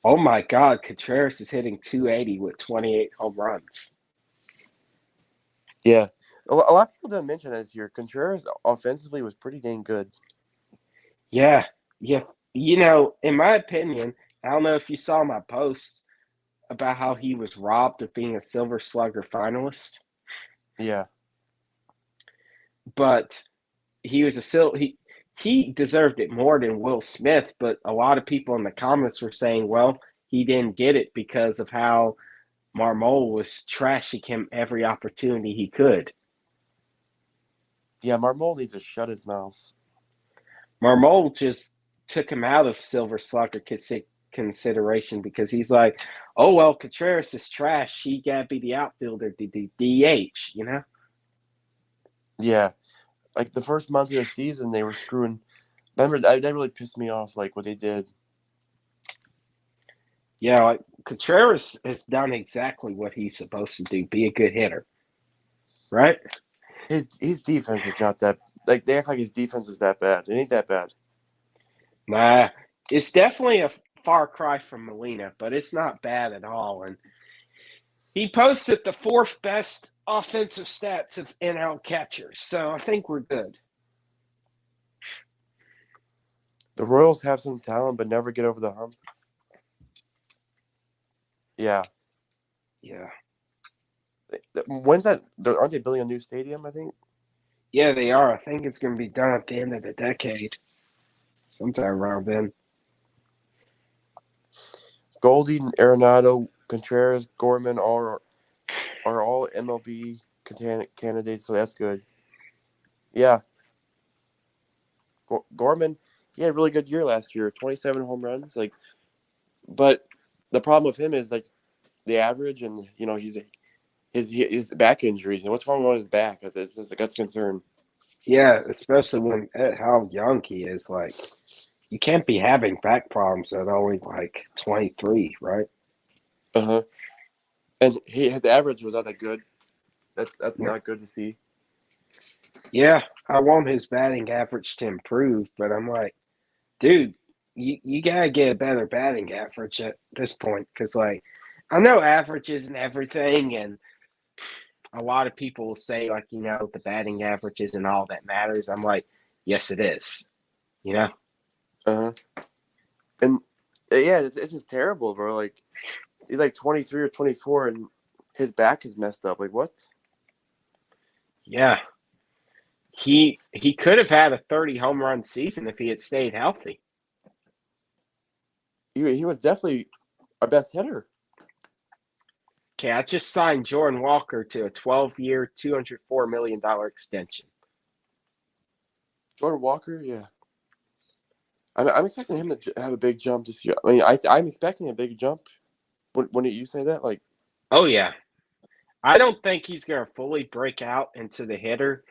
Oh my God, Contreras is hitting 280 with 28 home runs. Yeah, a lot of people didn't mention this year. Contreras offensively was pretty dang good. Yeah, yeah. You know, in my opinion, I don't know if you saw my post about how he was robbed of being a Silver Slugger finalist, Yeah, but he was he deserved it more than Will Smith. But a lot of people in the comments were saying, well, he didn't get it because of how Marmol was trashing him every opportunity he could. yeah. Marmol needs to shut his mouth. Marmol just took him out of Silver Slugger consideration because he's like, oh, well, Contreras is trash. He got to be the outfielder, the DH, you know? Yeah, like the first month of the season, they were screwing. Remember, that really pissed me off. Like what they did. Yeah, like Contreras has done exactly what he's supposed to do, be a good hitter, right? His defense is not that. Like they act like his defense is that bad. It ain't that bad. Nah, it's definitely a far cry from Molina, but it's not bad at all. And he posted the fourth best offensive stats of NL catchers, so I think we're good. The Royals have some talent, but never get over the hump. Yeah. Yeah. When's that? Aren't they building a new stadium? I think. Yeah, they are. I think it's going to be done at the end of the decade, sometime around then. Goldie, Arenado, Contreras, Gorman are all MLB candidates, so that's good. Yeah, Gorman, he had a really good year last year, 27 home runs. But the problem with him is like the average, and he's his back injuries. And what's wrong with his back? That's a concern. Yeah, especially when at how young he is. Like, you can't be having back problems at only like 23, right? Uh huh. And his average was not that good. That's Yeah. not good to see. Yeah, I want his batting average to improve, but I'm like, dude, you gotta get a better batting average at this point because, like, I know average isn't everything, and a lot of people will say, like, the batting average isn't all that matters. I'm like, yes, it is, you know? Uh huh. And yeah, it's just terrible, bro. Like he's like 23 or 24, and his back is messed up. Like what? Yeah. He could have had a 30 home run season if he had stayed healthy. He was definitely our best hitter. Okay, I just signed Jordan Walker to a 12-year, $204 million extension. Jordan Walker, yeah. I'm expecting him to have a big jump this year. I mean, I'm expecting a big jump. When you say that, like, Oh, yeah. I don't think he's going to fully break out into the hitter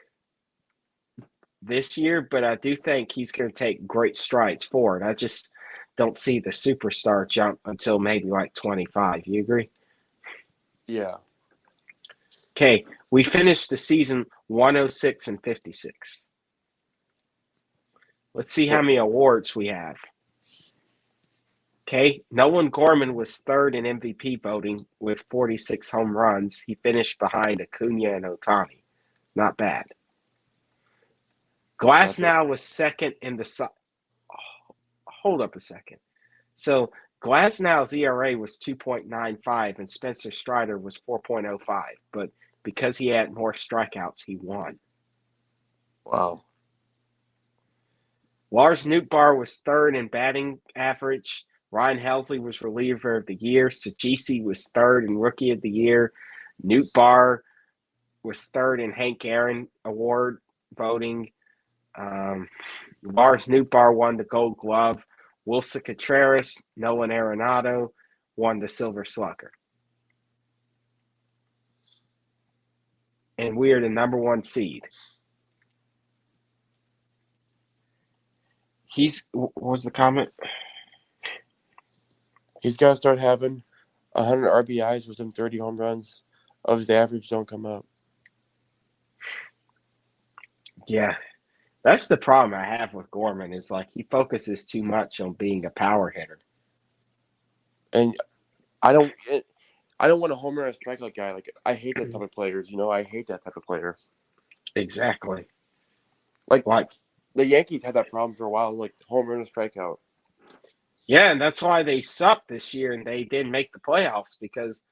this year, but I do think he's going to take great strides forward. I just don't see the superstar jump until maybe like 25. You agree? Yeah. Okay, we finished the season 106 and 56. Let's see how What? many awards we have. Okay, Nolan Gorman was third in MVP voting with 46 home runs. He finished behind Acuna and Otani. Not bad. Not bad. Glasnow was second in the hold up a second. So Glasnow's ERA was 2.95 and Spencer Strider was 4.05. But because he had more strikeouts, he won. Wow. Lars Nootbaar was third in batting average. Ryan Helsley was reliever of the year. Sajisi was third in rookie of the year. Nootbaar was third in Hank Aaron Award voting. Lars Nootbaar won the Gold Glove. Wilson Contreras, Nolan Arenado won the Silver Slugger. And we are the number one seed. What was the comment? He's got to start having 100 RBIs with them 30 home runs of his average don't come up. Yeah. That's the problem I have with Gorman is like he focuses too much on being a power hitter. And I don't want a home run and strikeout guy. Like I hate that type of players. I hate that type of player. Exactly. Like the Yankees had that problem for a while, like home run and strikeout. Yeah, and that's why they sucked this year and they didn't make the playoffs because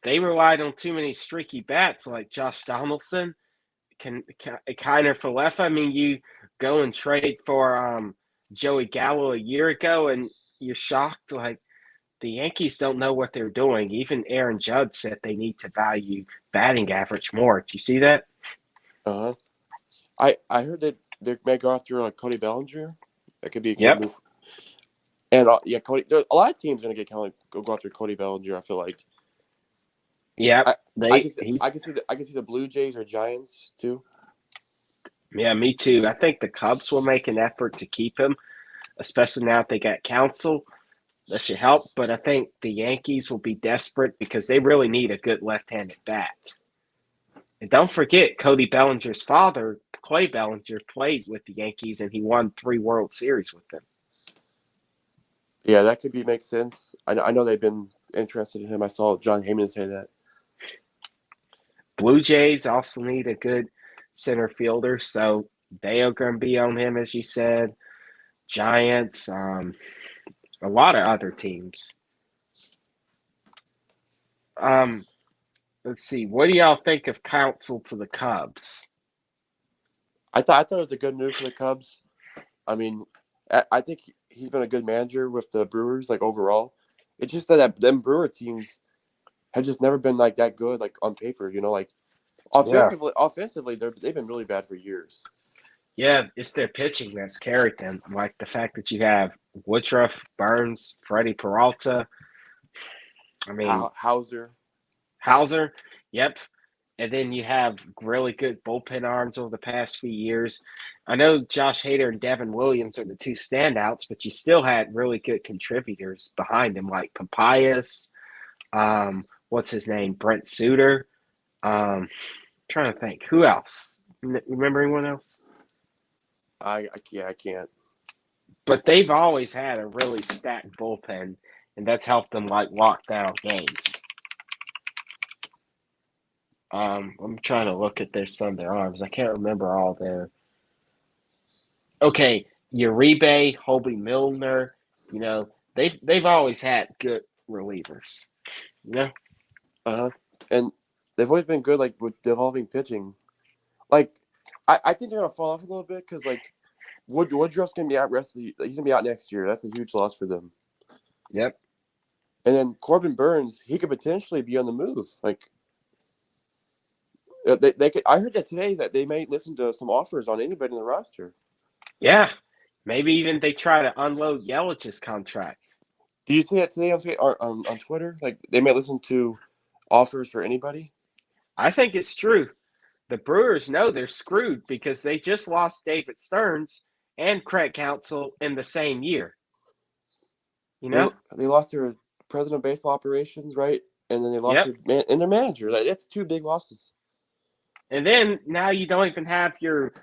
they relied on too many streaky bats like Josh Donaldson, Kiner Falefa. I mean, you go and trade for Joey Gallo a year ago and you're shocked. Like the Yankees don't know what they're doing. Even Aaron Judge said they need to value batting average more. Do you see that? Uh-huh. I heard that they may go after like Cody Bellinger. That could be a good move. And Cody. A lot of teams are gonna go after Cody Bellinger. I feel like. Yeah, I can see the Blue Jays or Giants too. Yeah, me too. I think the Cubs will make an effort to keep him, especially now that they got Counsell. That should help. But I think the Yankees will be desperate because they really need a good left-handed bat. And don't forget, Cody Bellinger's father, Clay Bellinger, played with the Yankees and he won 3 World Series with them. Yeah, that could make sense. I know they've been interested in him. I saw John Heyman say that. Blue Jays also need a good center fielder, so they are going to be on him, as you said. Giants, a lot of other teams. Let's see. What do y'all think of Counsell to the Cubs? I thought it was a good move for the Cubs. I mean, I think he's been a good manager with the Brewers, like overall. It's just that them Brewer teams have just never been like that good, like on paper. Like offensively, they've been really bad for years. Yeah, it's their pitching that's carried them. Like the fact that you have Woodruff, Burns, Freddie Peralta. I mean, Hauser. Yep. And then you have really good bullpen arms over the past few years. I know Josh Hader and Devin Williams are the 2 standouts, but you still had really good contributors behind them, like Papayas. What's his name? Brent Suter. Trying to think. Who else? Remember anyone else? I can't. But they've always had a really stacked bullpen, and that's helped them like lock down games. I'm trying to look at some of their arms. I can't remember all their. Okay, Uribe, Hobie Milner. They've always had good relievers. And they've always been good, like with developing pitching. Like, I think they're gonna fall off a little bit because like Woodruff's gonna be out he's gonna be out next year. That's a huge loss for them. Yep. And then Corbin Burns, he could potentially be on the move. Like, they could. I heard that today that they may listen to some offers on anybody in the roster. Yeah, maybe even they try to unload Yelich's contract. Do you see that today on Twitter? Like they may listen to offers for anybody. I think it's true. the Brewers know they're screwed because they just lost David Stearns and Craig Counsell in the same year. You They know? they lost their president of baseball operations, right? And then they lost Yep. their manager. Like, that's two big losses. And then now you don't even have your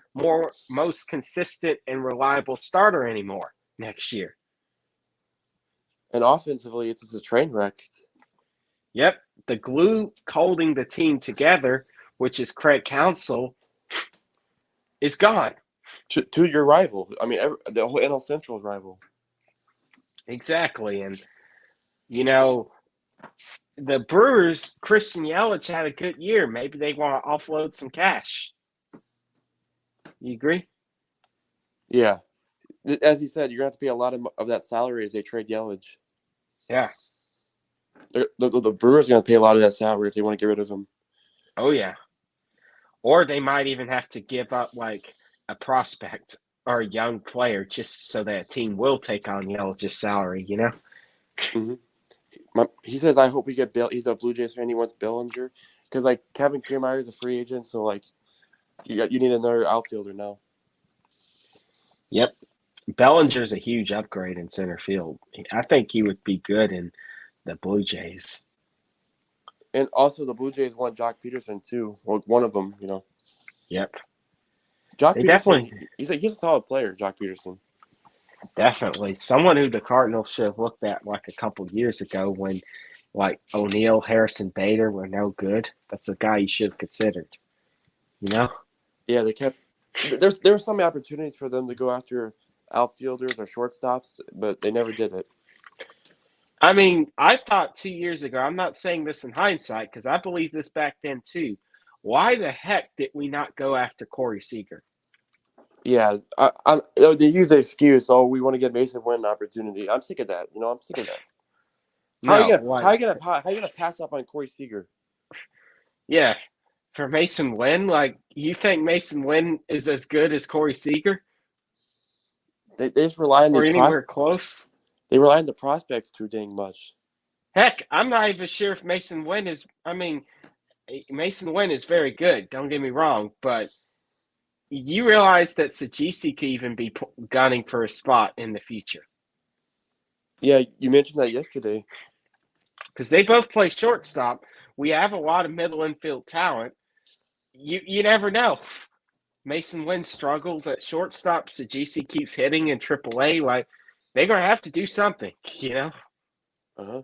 most consistent and reliable starter anymore next year. And offensively, it's just a train wreck. Yep. The glue holding the team together, which is Craig Counsell, is gone. To your rival. I mean, the whole NL Central's rival. Exactly. And, you know, the Brewers, Christian Yelich had a good year. Maybe they want to offload some cash. You agree? Yeah. As you said, you're going to have to pay a lot of that salary as they trade Yelich. Yeah. The Brewers are going to pay a lot of that salary if they want to get rid of him. Oh, yeah. Or they might even have to give up like a prospect or a young player just so that a team will take on Yelich's salary, you know? Mm-hmm. He says, I hope we get Bill. He's a Blue Jays fan. He wants Bellinger. Because, like, Kevin Kiermaier is a free agent. So, like, you need another outfielder now. Yep. Bellinger's a huge upgrade in center field. I think he would be good in the Blue Jays. And also, the Blue Jays want Jock Peterson, too. Or one of them, you know. Yep. Jock They Peterson, definitely he's a solid player, Jock Peterson. Definitely. Someone who the Cardinals should have looked at like a couple years ago when like O'Neill, Harrison Bader were no good. That's a guy you should have considered. You know? Yeah, they kept there were some opportunities for them to go after outfielders or shortstops, but they never did it. I mean, I thought 2 years ago, I'm not saying this in hindsight because I believe this back then too. Why the heck did we not go after Corey Seager? Yeah, they use the excuse, "Oh, we want to get Mason Wynn an opportunity." I'm sick of that. You know, I'm sick of that. No, How like, you gonna pass up on Corey Seager? yeah, for Mason Wynn, like, you think Mason Wynn is as good as Corey Seager They just rely on or these anywhere close? They rely on the prospects too dang much. Heck, I'm not even sure if Mason Wynn is. I mean, Mason Wynn is very good. Don't get me wrong, but you realize that Sajisi could even be gunning for a spot in the future Yeah, you mentioned that yesterday. because they both play shortstop. We have a lot of middle infield talent. You never know. Mason Wynn struggles at shortstop. Sajisi keeps hitting in AAA. Like, they're gonna have to do something, you know. Uh-huh.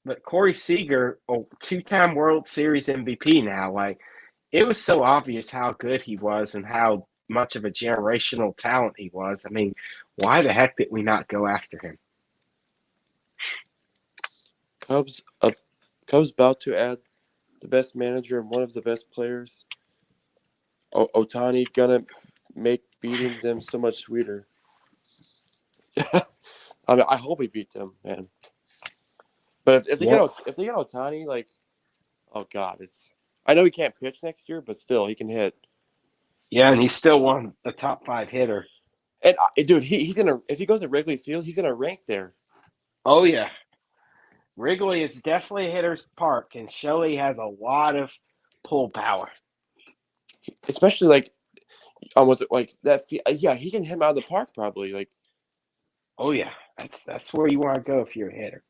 But Corey Seager, a two-time World Series MVP now, like, it was so obvious how good he was and how much of a generational talent he was. I mean, why the heck did we not go after him? Cubs about to add the best manager and one of the best players. Otani gonna make beating them so much sweeter. I mean, I hope we beat them, man. But if they get Otani, like, oh god, I know he can't pitch next year, but still he can hit. Yeah, and he's still one the top 5 hitter. And dude, he's gonna if he goes to Wrigley Field, he's gonna rank there. Oh yeah, Wrigley is definitely a hitter's park, and Shelley has a lot of pull power. Especially like, was it like that? Yeah, he can hit him out of the park probably. Like, oh yeah, that's where you want to go if you're a hitter.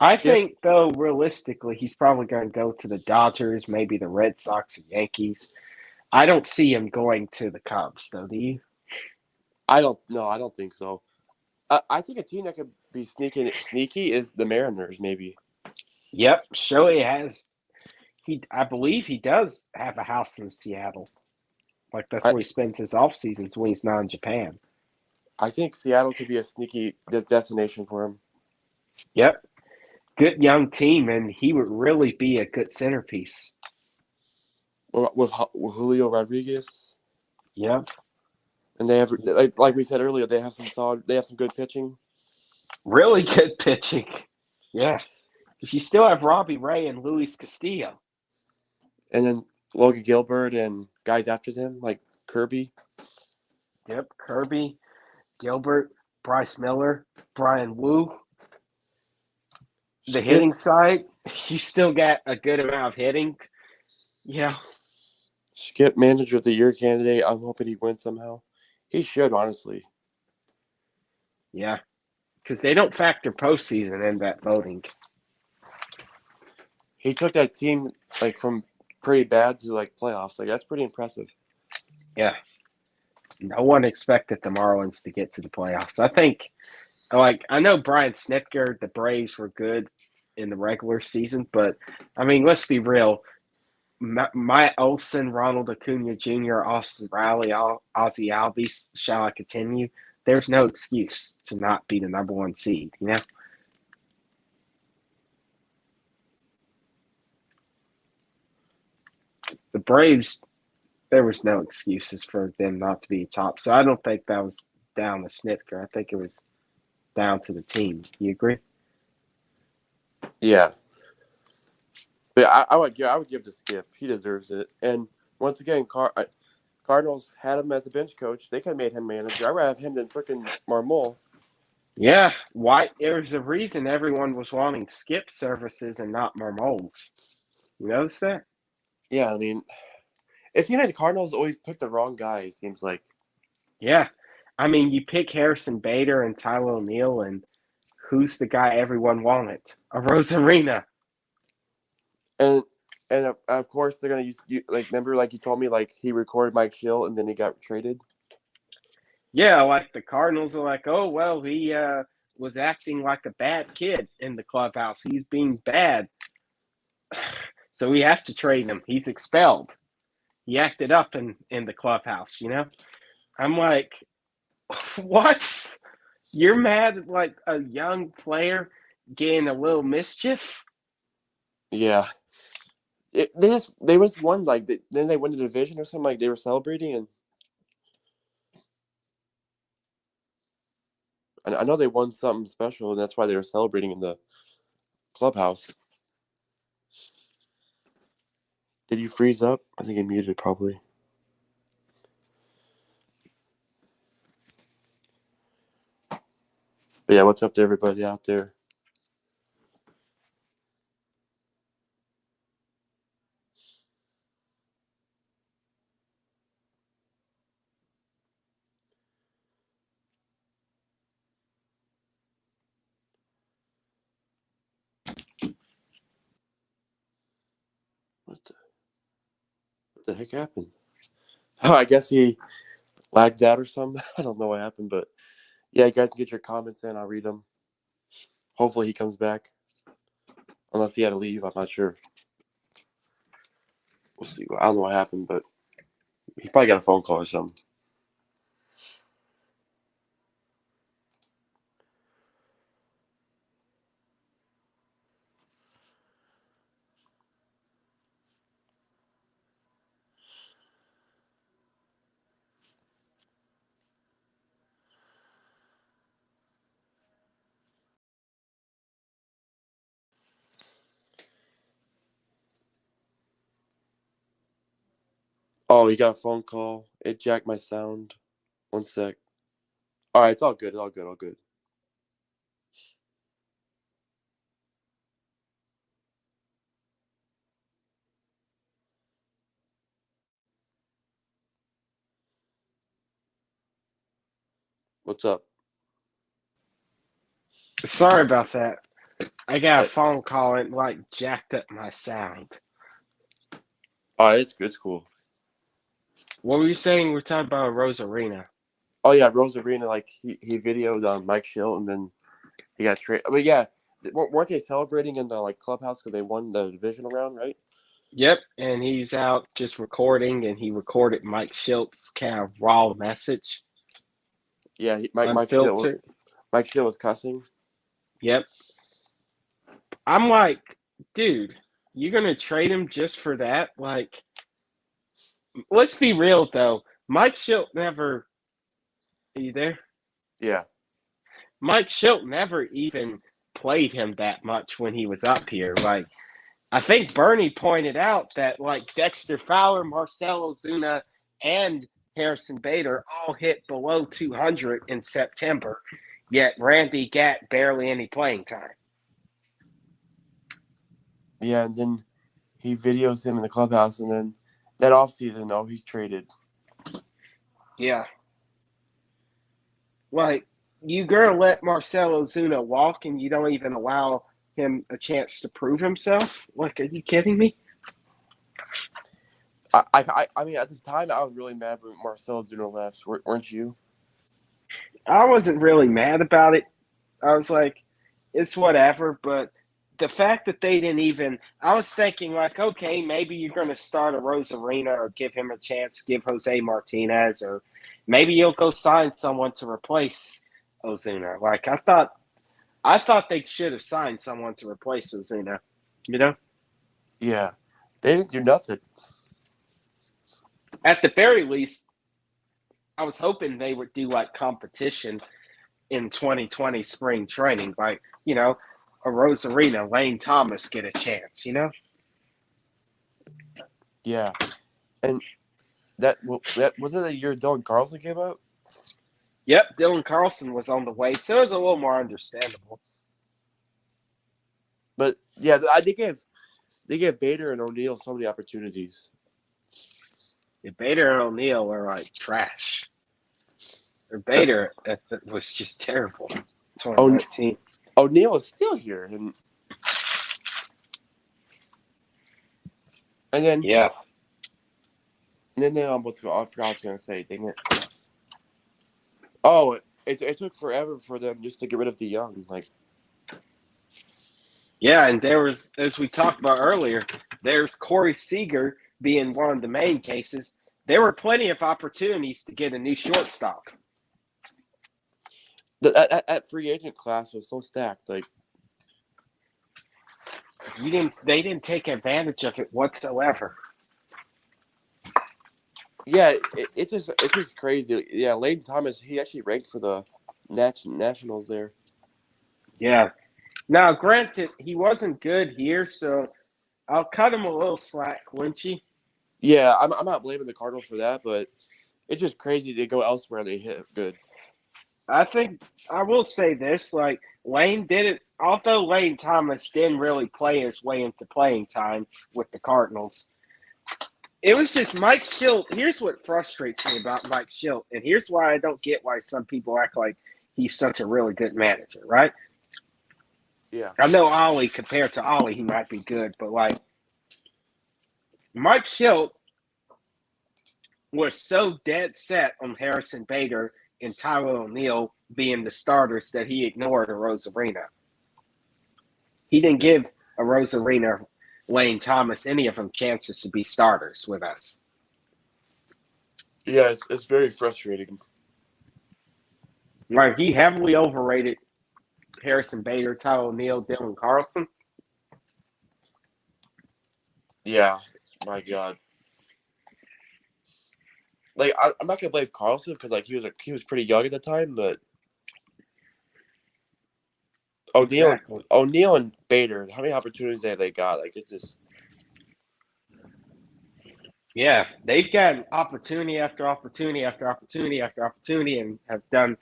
I think, though, realistically, he's probably going to go to the Dodgers, maybe the Red Sox or Yankees. I don't see him going to the Cubs, though. Do you? I don't think so. I think a team that could be sneaky is the Mariners, maybe. Yep, Shohei has. I believe he does have a house in Seattle. Like, that's where he spends his off seasons when he's not in Japan. I think Seattle could be a sneaky destination for him. Yep, good young team, and he would really be a good centerpiece. With Julio Rodriguez. Yep. And they have, like we said earlier, they have some good pitching. Really good pitching. Yeah. You still have Robbie Ray and Luis Castillo. And then Logan Gilbert and guys after them, like Kirby. Yep, Kirby, Gilbert, Bryce Miller, Brian Wu. The hitting side, you still got a good amount of hitting Yeah. Skip Manager of the Year candidate. I'm hoping he wins somehow. He should, honestly. Yeah. Because they don't factor postseason in that voting. He took that team like from pretty bad to like playoffs. Like that's pretty impressive. Yeah. No one expected the Marlins to get to the playoffs. I think, like, I know Brian Snitker, the Braves were good in the regular season, but I mean, let's be real. Matt Olson, Ronald Acuna Jr., Austin Riley, Ozzy Albies, shall I continue? There's no excuse to not be the number one seed, you know? The Braves, there was no excuses for them not to be top. So I don't think that was down to Snitker. I think it was down to the team. You agree? Yeah. But I would give to Skip. He deserves it. And once again, Cardinals had him as a bench coach. They could have made him manager. I'd rather have him than freaking Marmol. Yeah. Why? There's a reason everyone was wanting Skip services and not Marmole's. You notice that? Yeah, I mean, it seems like the Cardinals always pick the wrong guy, it seems like. Yeah. I mean, you pick Harrison Bader and Tyler O'Neill, and who's the guy everyone wanted? A Rosarina. And of course they're gonna use you like remember like you told me like he recorded Mike Schill and then he got traded. Yeah, like the Cardinals are like, oh, well, he was acting like a bad kid in the clubhouse. He's being bad. So we have to trade him. He's expelled. He acted up in the clubhouse, you know? I'm like, what? You're mad at like a young player getting a little mischief? Yeah. They just won like then they won the division or something like they were celebrating and I know they won something special and that's why they were celebrating in the clubhouse. Did you freeze up? I think I muted probably. But yeah, what's up to everybody out there? What the heck happened? Oh, I guess he lagged out or something. I don't know what happened, but yeah, you guys can get your comments in. I'll read them. Hopefully he comes back. Unless he had to leave, I'm not sure. We'll see. I don't know what happened, but he probably got a phone call or something. Oh, he got a phone call. It jacked my sound. One sec. All right, it's all good. It's all good. All good. What's up? Sorry about that. I got a phone call and like jacked up my sound. All right, it's good. It's cool. What were you saying? We're talking about Rosarina. Oh yeah, Rosarina, like he videoed Mike Schill and then he got traded. But yeah, weren't they celebrating in the like clubhouse because they won the divisional round, right? Yep, and he's out just recording, and he recorded Mike Schilt's kind of raw message. Yeah, Unfiltered. Mike Schill was cussing. Yep. I'm like, dude, you're gonna trade him just for that? Like, let's be real though. Mike Schilt never. Are you there? Yeah. Mike Schilt never even played him that much when he was up here. Like, I think Bernie pointed out that like Dexter Fowler, Marcell Ozuna, and Harrison Bader all hit below 200 in September, yet Randy got barely any playing time. Yeah, and then he videos him in the clubhouse, and then that offseason, oh, he's traded. Yeah. Like, you gonna let Marcell Ozuna walk and you don't even allow him a chance to prove himself? Like, are you kidding me? I mean, at the time, I was really mad when Marcell Ozuna left. Weren't you? I wasn't really mad about it. I was like, it's whatever. But the fact that they didn't even, I was thinking, like, okay, maybe you're going to start a Rosarina or give him a chance, give Jose Martinez, or maybe you'll go sign someone to replace Ozuna. Like, I thought they should have signed someone to replace Ozuna, you know? Yeah. They didn't do nothing. At the very least, I was hoping they would do like competition in 2020 spring training, like, you know, a Rosarina, Lane Thomas get a chance, you know? Yeah. And that wasn't the year Dylan Carlson came up? Yep, Dylan Carlson was on the way, so it was a little more understandable. But yeah, they gave Bader and O'Neill so many opportunities. Yeah, Bader and O'Neill were like trash. Or Bader was just terrible. 2019. O'Neill is still here, and then Yeah. and then I forgot what I was gonna say. Dang it! Oh, it took forever for them just to get rid of DeYoung. Like, Yeah, and there was, as we talked about earlier, there's Corey Seager being one of the main cases. There were plenty of opportunities to get a new shortstop. that free agent class was so stacked. Like, They didn't take advantage of it whatsoever. yeah, it's just crazy. Yeah, Lane Thomas, he actually ranked for the Nationals there. Yeah. Now, granted, he wasn't good here, so I'll cut him a little slack, wouldn't you? Yeah, I'm not blaming the Cardinals for that, but it's just crazy they go elsewhere and they hit good. I think I will say this, like, Lane did it, although Lane Thomas didn't really play his way into playing time with the Cardinals. It was just Mike Schilt. Here's what frustrates me about Mike Schilt, and here's why I don't get why some people act like he's such a really good manager, right? Yeah. I know Ollie, compared to Ollie, he might be good, but like Mike Schilt was so dead set on Harrison Bader and Tyler O'Neill being the starters that he ignored a Rosarina. He didn't give a Rosarina, Lane Thomas, any of them chances to be starters with us. Yeah, it's very frustrating. Like, he heavily overrated Harrison Bader, Tyler O'Neill, Dylan Carlson. Yeah, my God. Like, I'm not gonna blame Carlson because like he was pretty young at the time, but O'Neill and Bader, how many opportunities have they got? Like, it's just. Yeah, they've gotten opportunity after opportunity after opportunity after opportunity and have done,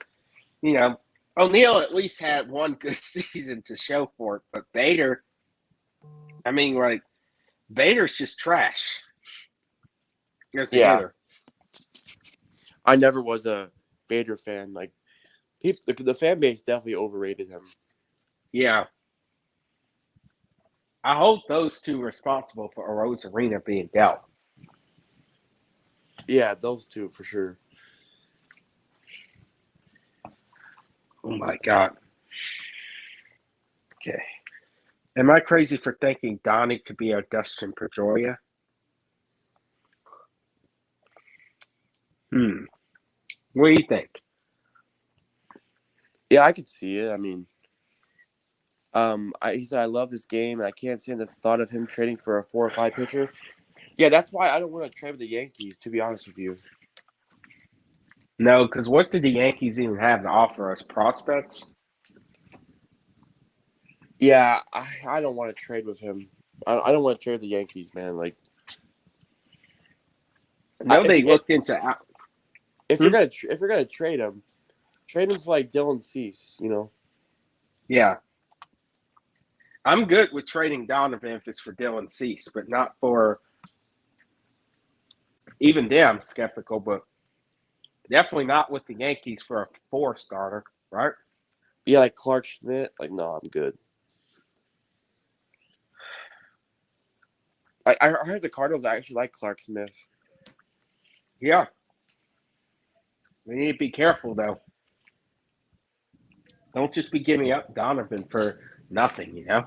you know, O'Neill at least had one good season to show for it, but Bader, I mean, like, Bader's just trash. Yeah. I never was a Bader fan. Like, the fan base definitely overrated him. Yeah. I hope those two are responsible for Rosarina being dealt. Yeah, those two for sure. Oh my God. Okay. Am I crazy for thinking Donnie could be our Dustin Pedroia? What do you think? Yeah, I could see it. I mean, he said I love this game and I can't stand the thought of him trading for a 4 or 5 pitcher. Yeah, that's why I don't want to trade with the Yankees, to be honest with you. No, because what did the Yankees even have to offer us? Prospects? Yeah, I don't want to trade with him. I don't want to trade with the Yankees, man. Like, No, they looked into. If you're gonna trade him for like Dylan Cease, you know. Yeah. I'm good with trading Donovan if it's for Dylan Cease, but not for even them. I'm skeptical, but definitely not with the Yankees for a 4 starter, right? Yeah, like Clark Schmidt. Like, no, I'm good. I heard the Cardinals actually like Clark Smith. Yeah. We need to be careful, though. Don't just be giving up Donovan for nothing, you know?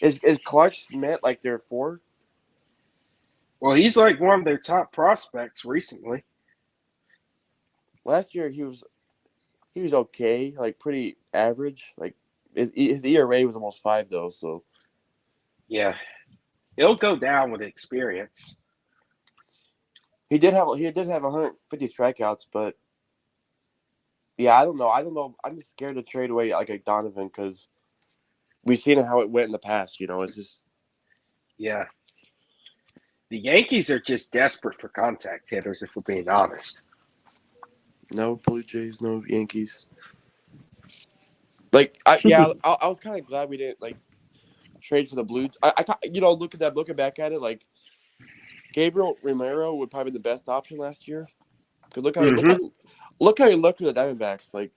Is Clark Smith like their 4? Well, he's like one of their top prospects recently. Last year he was okay, like pretty average. Like his ERA was almost 5 though, so Yeah. It'll go down with experience. he did have 150 strikeouts, but yeah, I don't know. I'm just scared to trade away like a Donovan because we've seen how it went in the past. You know, it's just Yeah. The Yankees are just desperate for contact hitters, if we're being honest. no Blue Jays, no Yankees. Like I was kind of glad we didn't like trade for the Blues. Looking back at it, like Gabriel Romero would probably be the best option last year. Because look how he looked with the Diamondbacks. Like,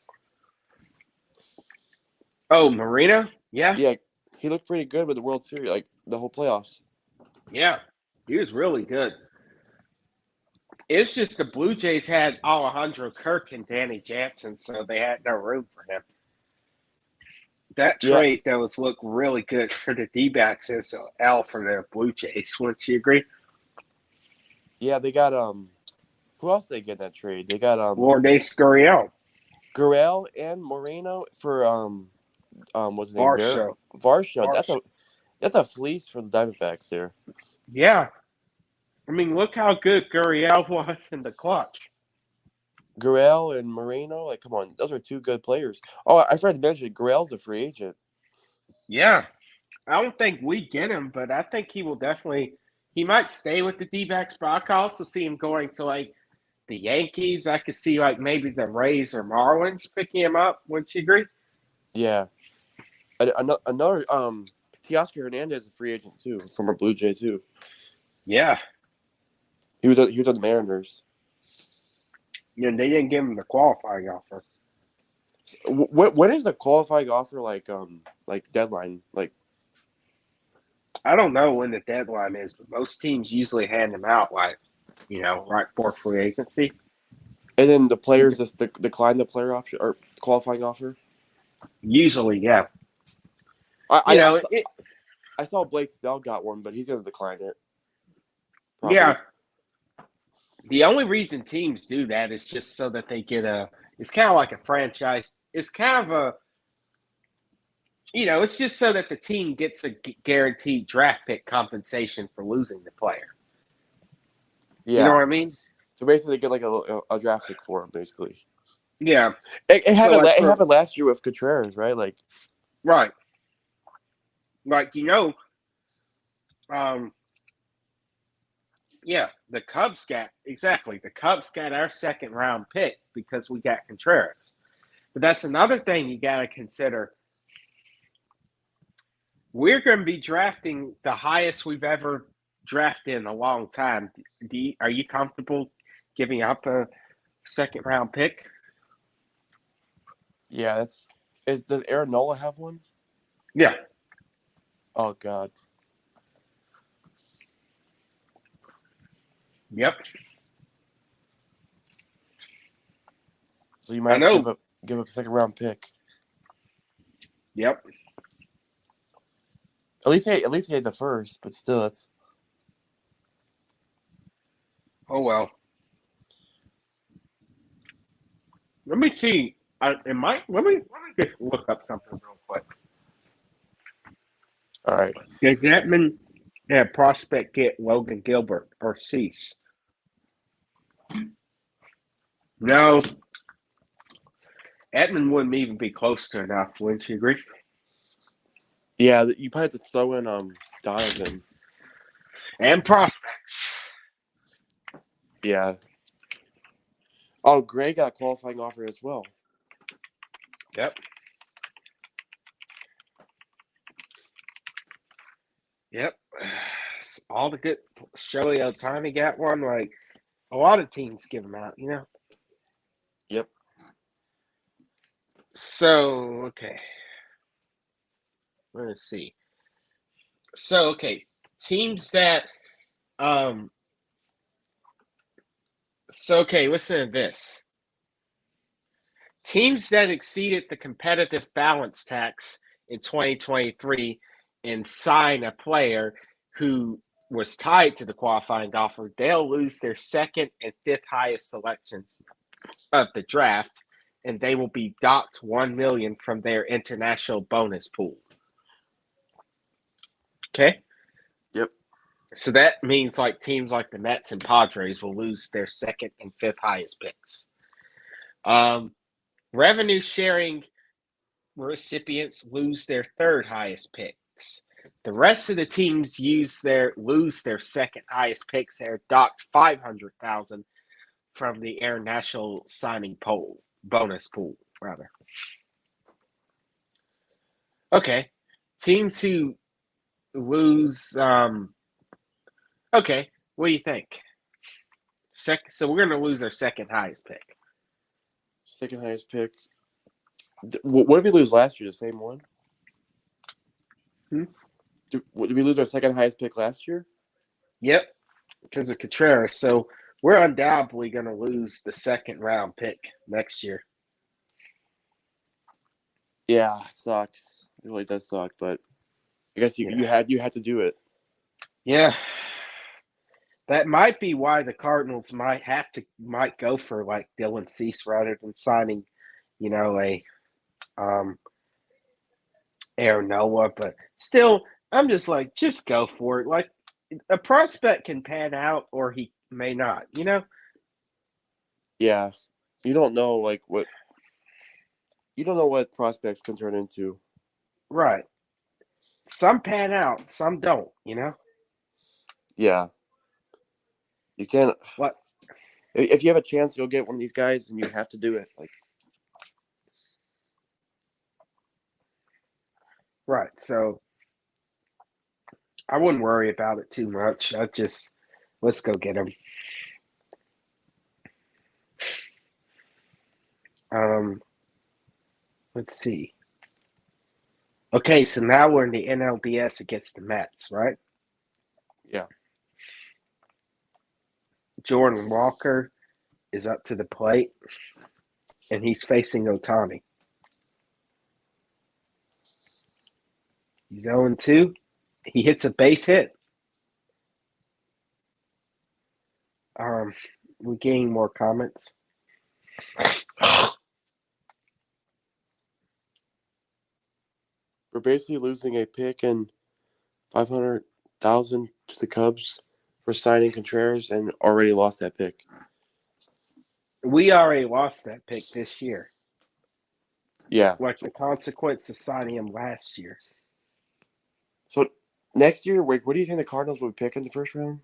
Oh, Marino? Yeah. yeah, he looked pretty good with the World Series, like the whole playoffs. Yeah. He was really good. It's just the Blue Jays had Alejandro Kirk and Danny Jansen, so they had no room for him. That Yeah, trade, though, was look really good for the D-backs as an L for the Blue Jays. Wouldn't you agree? yeah, they got who else they get in that trade? They got Lourdes Gurriel. Gurriel and Moreno for what's his name? Varsho. Varsho. Varsho. That's a fleece for the Diamondbacks there. Yeah. I mean, look how good Gurriel was in the clutch. Gurriel and Moreno, like, come on, those are 2 good players. Oh, I forgot to mention, Gurriel's a free agent. Yeah. I don't think we get him, but I think he will definitely – he might stay with the D-backs, but I could also see him going to, like, the Yankees. I could see, like, maybe the Rays or Marlins picking him up. Wouldn't you agree? Yeah. Another Teoscar Hernandez is a free agent too, from a Blue Jay too. Yeah. He was on the Mariners. Yeah, they didn't give him the qualifying offer. When is the qualifying offer like deadline? Like, I don't know when the deadline is, but most teams usually hand them out, like, you know, right before free agency. and then the players just decline the player option or qualifying offer. Usually, yeah. You I know, I saw Blake Snell got one, but he's gonna decline it. Probably. yeah. The only reason teams do that is just so that they get it's kind of like a franchise. It's kind of a, you know, it's just so that the team gets a guaranteed draft pick compensation for losing the player. Yeah. You know what I mean? So basically, they get like a draft pick for him, basically. Yeah. It happened. like It happened last year with Contreras, right? Like, right. Like, you know, yeah, the Cubs got our 2nd-round pick because we got Contreras. But that's another thing you got to consider. We're going to be drafting the highest we've ever drafted in a long time. Are you comfortable giving up a 2nd-round pick? yeah, does Aaron Nola have one? Yeah. Oh God. Yep. So you might have to give up a 2nd-round pick. Yep. At least he had the first, but still, that's. Oh well. Let me see. Let me just look up something real quick. All right. Does Edmund prospect get Logan Gilbert or Cease? No. Edmund wouldn't even be close to enough. Wouldn't you agree? Yeah, you probably have to throw in Donovan. And prospects. Yeah. Oh, Gray got a qualifying offer as well. Yep. Yep. All the good Shohei Ohtani got one. Like a lot of teams give them out, you know. Yep. So okay, let's see. So okay, teams that So okay, listen to this. Teams that exceeded the competitive balance tax in 2023 and sign a player who was tied to the qualifying offer, they'll lose their second and fifth highest selections of the draft, and they will be docked $1 million from their international bonus pool. Okay? Yep. So that means like teams like the Mets and Padres will lose their second and fifth highest picks. Revenue sharing recipients lose their third highest picks. The rest of the teams lose their second highest picks. They're docked $500,000 from the Air National signing pool bonus pool rather. Okay, teams who lose. Okay, what do you think? So we're going to lose our second highest pick. Second highest pick. What did we lose last year? The same one? Did we lose our second highest pick last year? Yep, because of Contreras. So we're undoubtedly going to lose the second round pick next year. Yeah, it sucks. It really does suck, but I guess you had to do it. Yeah. That might be why the Cardinals might go for like Dylan Cease rather than signing, a Aaron Noah. But still, I'm just like, just go for it. Like a prospect can pan out or he may not, Yeah. You don't know what prospects can turn into. Right. Some pan out, some don't, Yeah. You can't. What? If you have a chance to go get one of these guys, then you have to do it. Right. So I wouldn't worry about it too much. Let's go get him. Let's see. Okay, so now we're in the NLDS against the Mets, right? Yeah. Jordan Walker is up to the plate, and he's facing Ohtani. He's 0-2. He hits a base hit. We're getting more comments. We're basically losing a pick and $500,000 to the Cubs for signing Contreras and already lost that pick. We already lost that pick this year. Yeah. Like the consequence of signing him last year. So next year, what do you think the Cardinals would pick in the first round?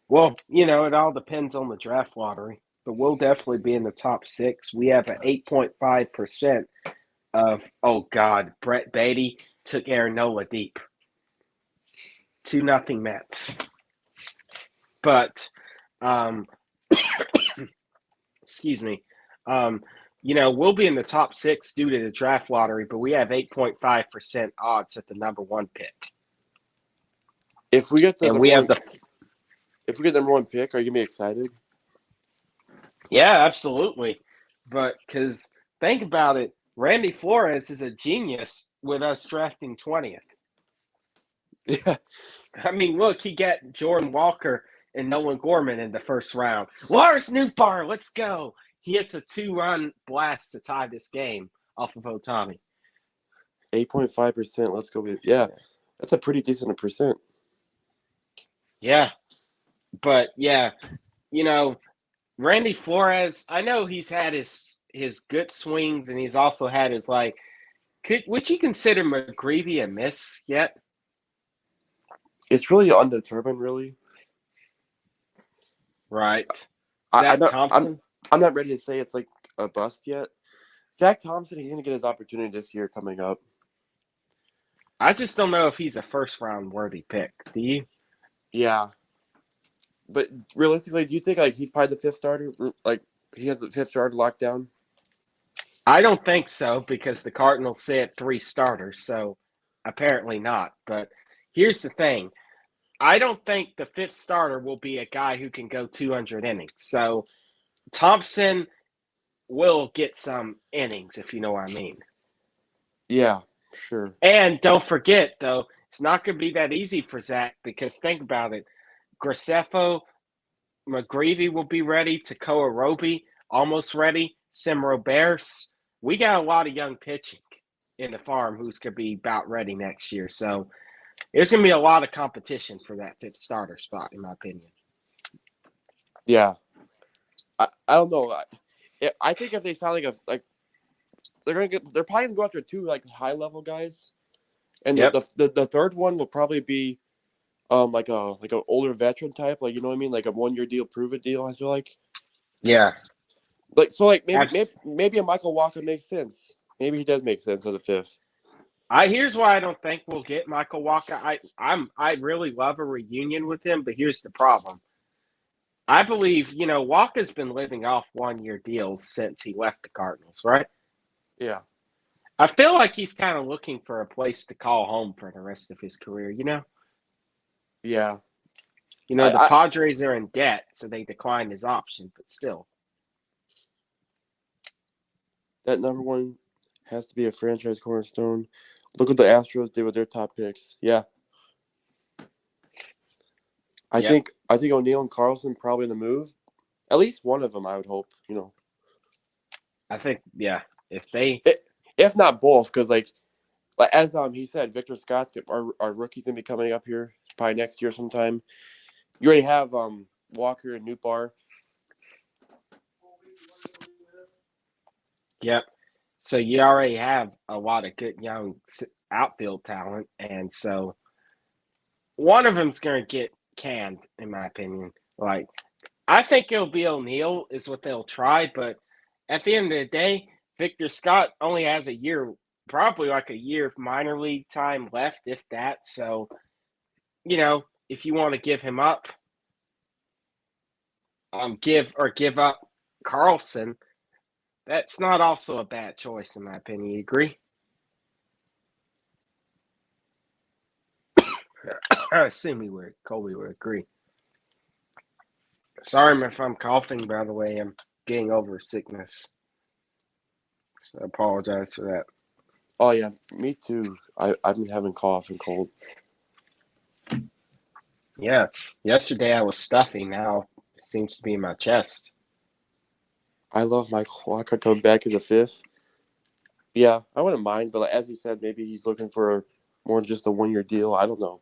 Well, it all depends on the draft lottery, but we'll definitely be in the top 6. We have an 8.5% of, Brett Beatty took Aaron Nola deep. 2-0 Mets. But, excuse me, we'll be in the top 6 due to the draft lottery, but we have 8.5% odds at the number 1 pick. If we get the number 1 pick, are you gonna be excited? Yeah, absolutely. But because think about it, Randy Flores is a genius with us drafting 20th. Yeah. I mean, look, he got Jordan Walker and Nolan Gorman in the first round. Lars Nootbaar, let's go. He hits a 2-run blast to tie this game off of Ohtani. 8.5%. Let's go. Yeah, that's a pretty decent percent. Yeah. But, yeah, Randy Flores, I know he's had his good swings, and he's also had his, would you consider McGreevy a miss yet? It's really undetermined, really. Right. Zach Thompson? I'm not ready to say it's like a bust yet. Zach Thompson, he's going to get his opportunity this year coming up. I just don't know if he's a first-round worthy pick. Do you? Yeah, but realistically, do you think like he's probably the fifth starter? Like he has the fifth starter locked down? I don't think so because the Cardinals said 3 starters, so apparently not. But here's the thing. I don't think the fifth starter will be a guy who can go 200 innings. So Thompson will get some innings, if you know what I mean. Yeah, sure. And don't forget, though, it's not going to be that easy for Zach because think about it. Graceffo, McGreevy will be ready. Takoa Roby, almost ready. Simro Bears. We got a lot of young pitching in the farm who's going to be about ready next year. So there's going to be a lot of competition for that fifth starter spot, in my opinion. Yeah, I don't know. I think if they sound like they're probably gonna go after 2 like high level guys, and Yep. the third one will probably be like an older veteran type, like you know what I mean, like a 1-year deal, prove it deal. I feel Yeah. like so like maybe a Michael Walker makes sense. Maybe he does make sense as a fifth. Here's why I don't think we'll get Michael Walker. I really love a reunion with him, but here's the problem. I believe, Walker's been living off 1-year deals since he left the Cardinals, right? Yeah, I feel like he's kind of looking for a place to call home for the rest of his career, yeah. The I Padres are in debt, so they declined his option, but still. that number one has to be a franchise cornerstone. Look what the Astros did with their top picks. Yeah, I Yep. think O'Neill and Carlson probably in the move. At least one of them, I would hope. I think, yeah, if If not both, because like as he said, Victor Scott's our rookie's gonna be coming up here probably next year sometime. You already have Walker and Newbar. yep. So you already have a lot of good young outfield talent, and so one of them's going to get canned, in my opinion. Like, I think it'll be O'Neill is what they'll try, but at the end of the day, Victor Scott only has a year, probably like a year of minor league time left, if that. So, if you want to give him up, give up Carlson, that's not also a bad choice, in my opinion. You agree? I assume Colby would agree. Sorry if I'm coughing, by the way. I'm getting over sickness. So I apologize for that. Oh yeah, me too. I've been having cough and cold. Yeah. Yesterday I was stuffy. Now it seems to be in my chest. I love Michael Walker coming back as a fifth. Yeah, I wouldn't mind, but like, as you said, maybe he's looking for more than just a 1-year deal. I don't know.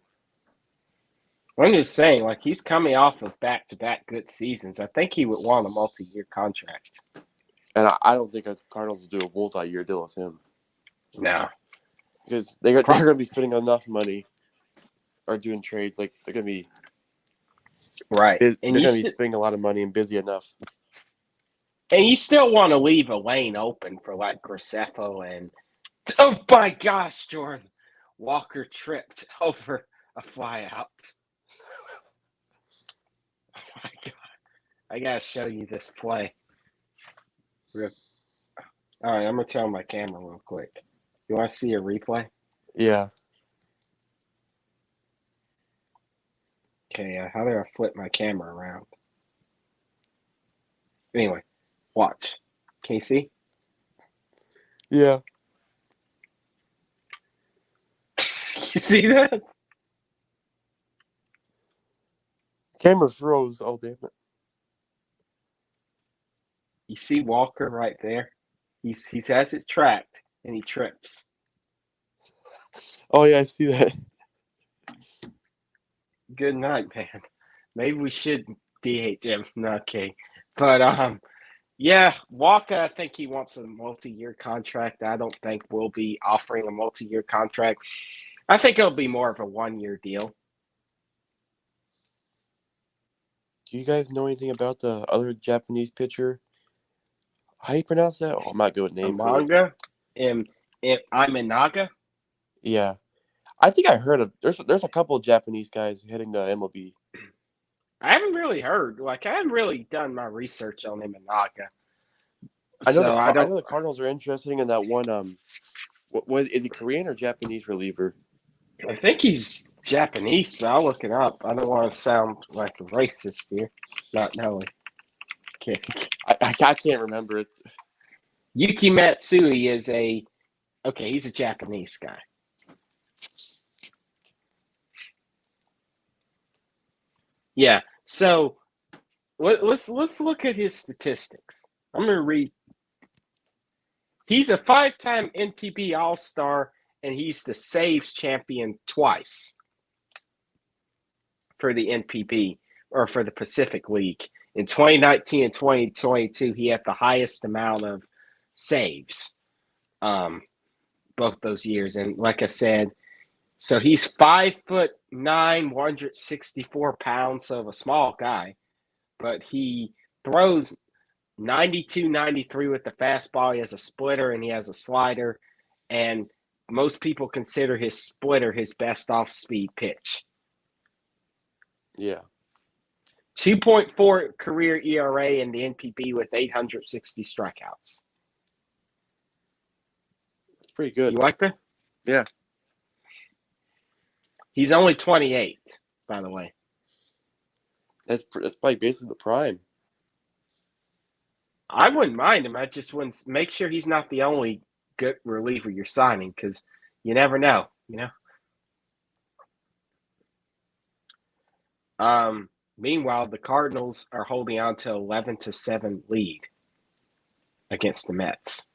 I'm just saying, like, he's coming off of back-to-back good seasons. I think he would want a multi-year contract. And I don't think the Cardinals will do a multi-year deal with him. No. Because they're going to be spending enough money or doing trades. Like, they're going to be right. they're going to be spending a lot of money and busy enough. And you still want to leave a lane open for, like, Graceffo and – oh, my gosh, Jordan. Walker tripped over a flyout. Oh, my God. I got to show you this play. All right, I'm going to turn on my camera real quick. You want to see a replay? Yeah. Okay, how do I flip my camera around? Anyway, watch. Can you see? Yeah. You see that? Camera froze. Oh, damn it. You see Walker right there? He has it tracked, and he trips. Oh, yeah, I see that. Good night, man. Maybe we should DH him. Okay. But, yeah, Walker, I think he wants a multi-year contract. I don't think we'll be offering a multi-year contract. I think it'll be more of a 1-year deal. Do you guys know anything about the other Japanese pitcher? How do you pronounce that? Oh, I'm not good with names. Amanga? Iminaga? Yeah. I think I heard of there's a couple of Japanese guys hitting the MLB. I haven't really heard. Like, I haven't really done my research on him in Naga. I know So I don't. the Cardinals are interested in that one. Is he Korean or Japanese reliever? I think he's Japanese, but I'll look it up. I don't want to sound like a racist here, not knowing. I can't remember. It's Yuki Matsui is he's a Japanese guy. Yeah. So let's look at his statistics. I'm going to read. He's a 5-time NPB All-Star, and he's the saves champion twice for the NPB, or for the Pacific League. In 2019 and 2022, he had the highest amount of saves both those years. And like I said, so he's 5'9", 164 pounds, so a small guy, but he throws 92, 93 with the fastball. He has a splitter and he has a slider, and most people consider his splitter his best off-speed pitch. Yeah. 2.4 career ERA in the NPB with 860 strikeouts. It's pretty good. You like that? Yeah. He's only 28, by the way. That's probably basically the prime. I wouldn't mind him. I just wouldn't make sure he's not the only good reliever you're signing, because you never know, Meanwhile, the Cardinals are holding on to 11-7 lead against the Mets.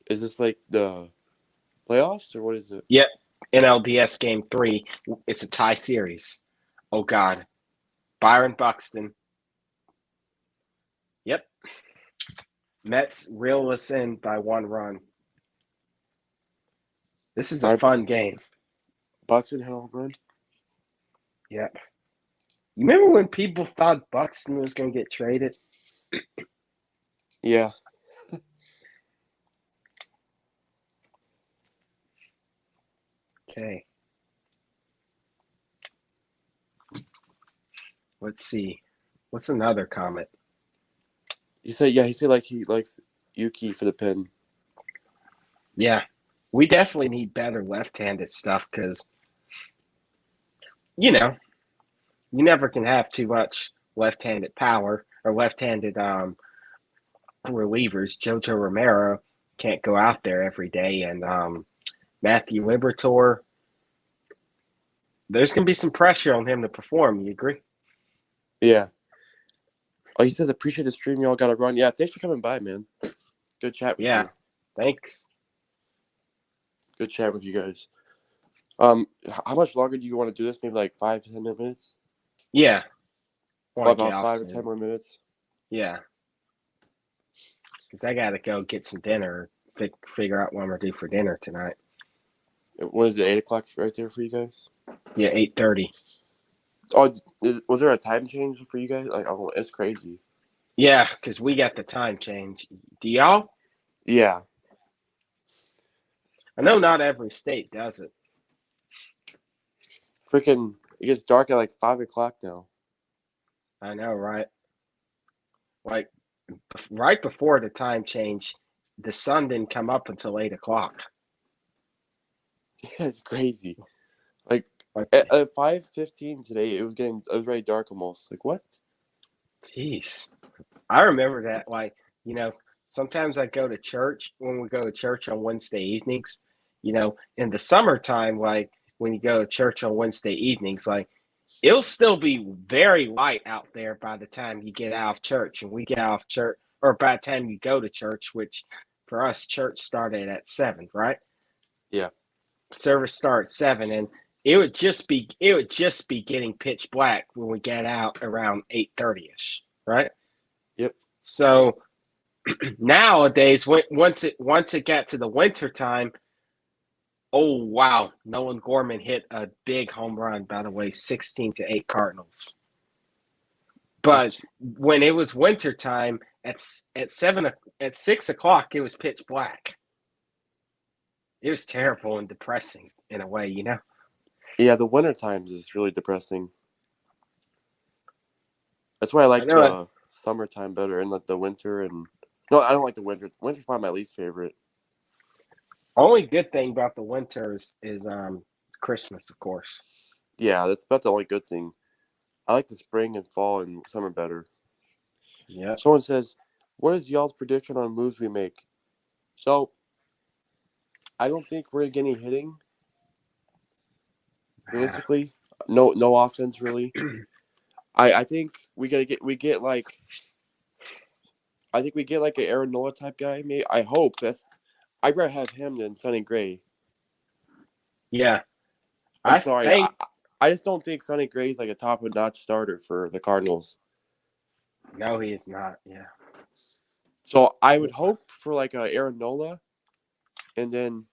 Is this like the playoffs or what is it? Yep. NLDS Game 3. It's a tie series. Oh, God. Byron Buxton. Yep. Mets reel us in by 1 run. This is a fun game. Buxton had a home run? Yep. You remember when people thought Buxton was going to get traded? Yeah. Okay. Let's see. What's another comment? He said like he likes Yuki for the pin. Yeah. We definitely need better left-handed stuff because, you never can have too much left-handed power or left-handed relievers. Jojo Romero can't go out there every day, and Matthew Liberatore, there's going to be some pressure on him to perform. You agree? Yeah. Oh, he says, appreciate the stream. Y'all got to run. Yeah, thanks for coming by, man. Good chat with you. Thanks. Good chat with you guys. How much longer do you want to do this? Maybe like 5-10 minutes? Yeah. About 5 or 10 more minutes? Yeah. Because I got to go get some dinner, figure out what I'm going to do for dinner tonight. What is it, 8 o'clock right there for you guys? Yeah, 8:30. Oh, was there a time change for you guys? Like, oh, it's crazy. Yeah, because we got the time change. Do y'all? Yeah. I know not every state does it. Freaking, it gets dark at like 5 o'clock now. I know, right? Like, right before the time change, the sun didn't come up until 8 o'clock. Yeah, it's crazy. Like at 5:15 today, it was very dark almost. Like, what? Jeez. I remember that. Like, sometimes I go to church when we go to church on Wednesday evenings. In the summertime, like when you go to church on Wednesday evenings, like it'll still be very light out there by the time you get out of church, and we get out of church, or by the time you go to church, which for us, church started at 7, right? Yeah. Service starts 7, and it would just be getting pitch black when we get out around 8:30ish, right? Yep. So nowadays, once it got to the winter time, oh wow, Nolan Gorman hit a big home run. By the way, 16-8 Cardinals. But when it was winter time, at 6 o'clock, it was pitch black. It was terrible and depressing. in a way, you know? Yeah, the winter times is really depressing. That's why I I like know it. the summertime better, and like the winter. And no, I don't like the winter. Winter's probably my least favorite. Only good thing about the winter is Christmas, of course. Yeah, that's about the only good thing. I like the spring and fall and summer better. Yeah. Someone says, "What is y'all's prediction on moves we make?" So I don't think we're getting hitting realistically. No offense really. I think we get like an Aaron Nola type guy. Maybe I hope that's. I'd rather have him than Sonny Gray. Yeah. I'm I sorry. think I just don't think Sonny Gray's like a top of notch starter for the Cardinals. no, he is not. Yeah. So I would hope for like a Aaron Nola, and then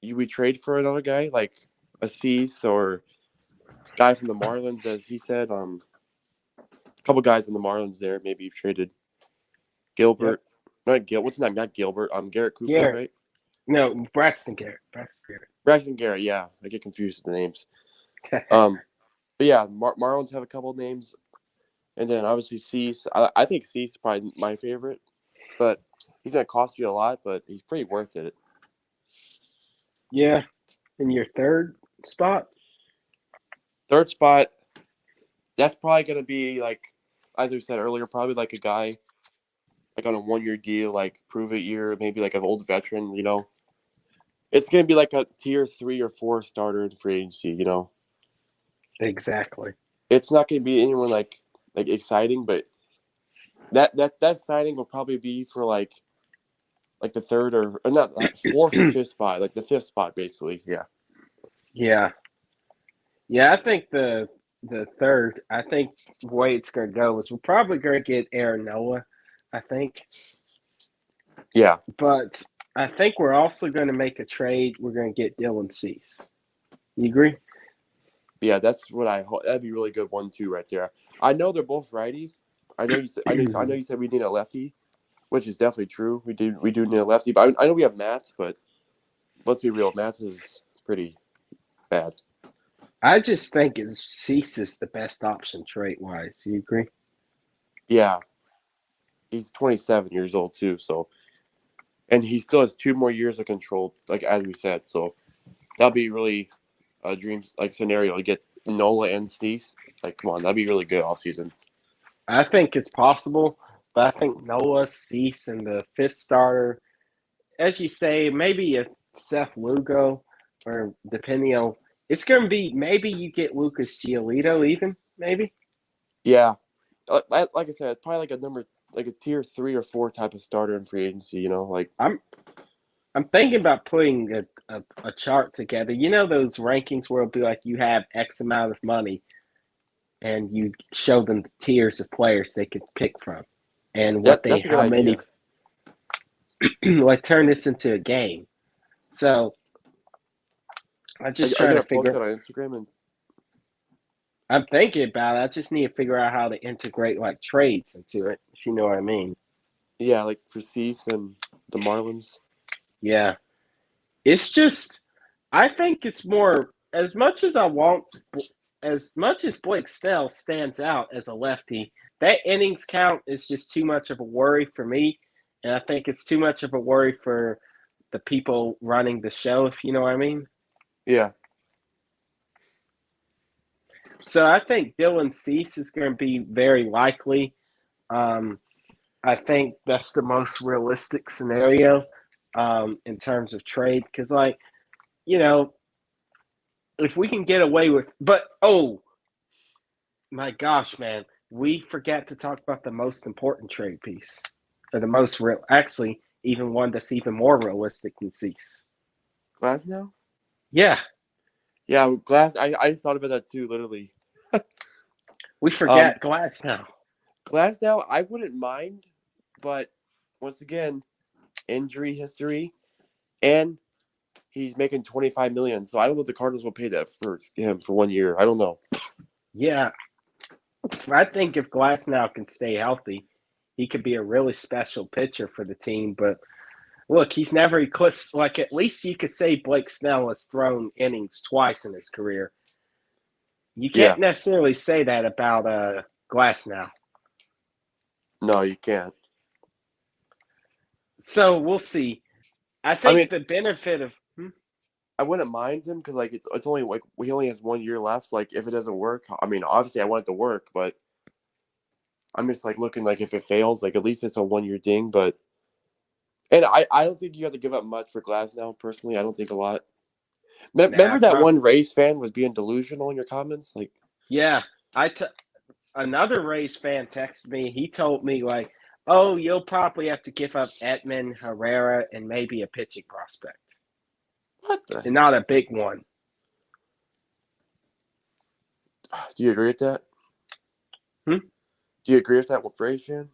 we trade for another guy like a Cease or guy from the Marlins, as he said. A couple guys in the Marlins there. Maybe you've traded Yep. Gilbert. Not Gil. What's his name? Not Gilbert. Garrett Cooper, Garrett. right? No, Braxton Garrett. Braxton Garrett. Braxton Garrett. Yeah, I get confused with the names. But yeah, Marlins have a couple names, and then obviously Cease. I think Cease is probably my favorite, but he's gonna cost you a lot, but he's pretty worth it. Yeah. In your third spot? Third spot, that's probably gonna be like, as we said earlier, probably like a guy like on a 1-year deal, like prove it year, maybe like an old veteran. It's gonna be like a tier 3 or 4 starter in free agency. Exactly. It's not gonna be anyone like exciting, but that signing will probably be for like the third or not fourth or fifth spot, like the fifth spot basically. Yeah. Yeah. Yeah, I think the third, I think the way it's gonna go is we're probably gonna get Aaron Nola, I think. Yeah. But I think we're also gonna make a trade. We're gonna get Dylan Cease. You agree? Yeah, that's what I hope. That'd be a really good 1-2 right there. I know they're both righties. I know you said we need a lefty, which is definitely true. We do need a lefty, but I know we have Matt, but let's be real, Matt is pretty bad. I just think Cease is the best option trait wise. You agree? Yeah, he's 27 years old too, so and he still has 2 more years of control, like as we said. So that'd be really a dream like scenario to get Nola and Sneeze. Like, come on, that'd be really good off season. I think it's possible, but I think Noah, Cease, and the fifth starter, as you say, maybe a Seth Lugo, or depending on, it's going to be maybe you get Lucas Giolito even, maybe. Yeah, like I said, it's probably like a tier 3 or 4 type of starter in free agency. Like I'm I'm thinking about putting a chart together. You know those rankings where it'll be like you have X amount of money and you show them the tiers of players they could pick from and that's a good how many, idea. like turn this into a game. So I Are just you trying to gonna post figure. that on Instagram? And I'm thinking about it. I just need to figure out how to integrate like trades into it. If you know what I mean. yeah, like for Cease and the Marlins. Yeah, it's just. I think it's more as much as I want. As much as Blake Snell stands out as a lefty, that innings count is just too much of a worry for me, and I think it's too much of a worry for the people running the show. If you know what I mean. Yeah, So I think Dylan Cease is going to be very likely. Um, I think that's the most realistic scenario in terms of trade because, like, you know, if we can get away with, but oh my gosh, man, we forgot to talk about the most important trade piece, or the most real, actually, even one that's even more realistic than Cease. Glass now. Yeah, Yeah, Glass. I just thought about that too, literally. we Um, forgot Glass now. Glass now, I wouldn't mind, but once again, injury history, and he's making 25 million. So I don't know if the Cardinals will pay that for him for 1 year. I don't know. Yeah, I think if Glass now can stay healthy, he could be a really special pitcher for the team, but Look, he's never eclipsed. Like at least you could say Blake Snell has thrown innings twice in his career. You Yeah. can't necessarily say that about Glass now. No, you can't. So we'll see. I I think mean, the benefit of I wouldn't mind him because like it's only like he only has 1 year left. So, like if it doesn't work, I mean, obviously I want it to work, but I'm just like looking like if it fails, like at least it's a 1 year ding. But and I don't think you have to give up much for Glass now. Personally, I don't think a lot. Remember that one Rays fan was being delusional in your comments, like yeah, another Rays fan texted me. He told me like, "Oh, you'll probably have to give up Edman, Herrera, and maybe a pitching prospect, what the? and not a big one." Do you agree with that? Hmm? Do you agree with that, Rays fan?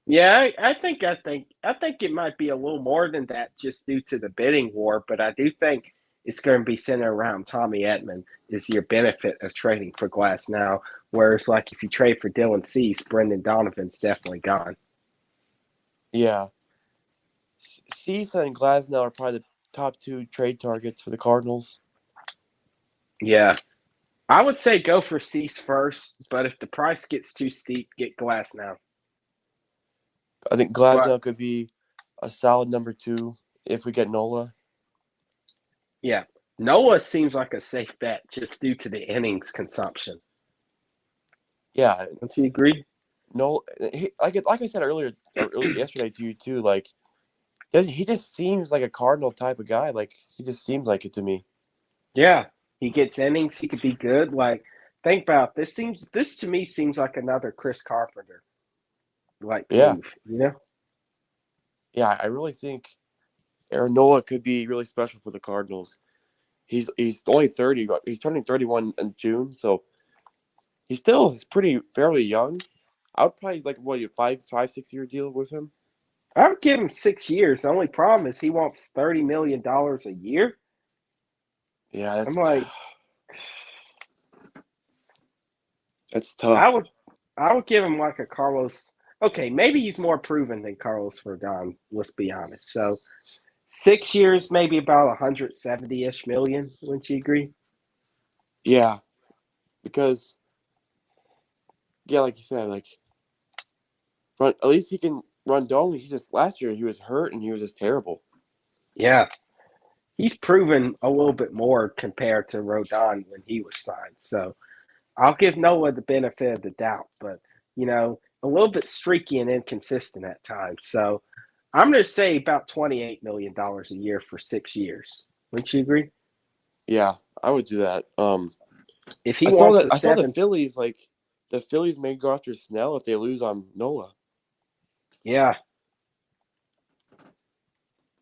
Yeah, I think it might be a little more than that just due to the bidding war, but I do think it's going to be centered around Tommy Edman is your benefit of trading for Glass now. Whereas, like if you trade for Dylan Cease, Brendan Donovan's definitely gone. Yeah. Cease and Glasnow are probably the top two trade targets for the Cardinals. Yeah, I would say go for Cease first, but if the price gets too steep, get Glass now. I think But Glasnow could be a solid number 2 if we get Nola. yeah, Noah seems like a safe bet just due to the innings consumption. Yeah, Don't you agree? Nola. Like I said earlier yesterday to you too. Like, he just seems like a Cardinal type of guy. Like he just seems like it to me. Yeah, he gets innings. He could be good. Like, think about this. This to me seems like another Chris Carpenter like Yeah, move. You know? yeah. I really think Aaron Nola could be really special for the Cardinals. He's only 30. But he's turning 31 in June, so he's pretty fairly young. I would probably like what, a 5, 6 year deal with him. I would give him 6 years. The only problem is he wants $30 million a year. Yeah, I'm like, that's I tough. would I would give him like a Carlos. Okay, maybe he's more proven than Carlos Rodon. Let's be honest. So 6 years, maybe about 170-ish million. Wouldn't you agree? Yeah, because yeah, like you said, like run at least he can run Dolly. He just last year he was hurt and he was just terrible. Yeah, he's proven a little bit more compared to Rodon when he was signed. So I'll give Noah the benefit of the doubt, but a little bit streaky and inconsistent at times. So I'm going to say about $28 million a year for 6 years. Wouldn't you agree? Yeah, I would do that. If he wants a I saw the seven, Phillies may go after Snell if they lose on Nola. yeah.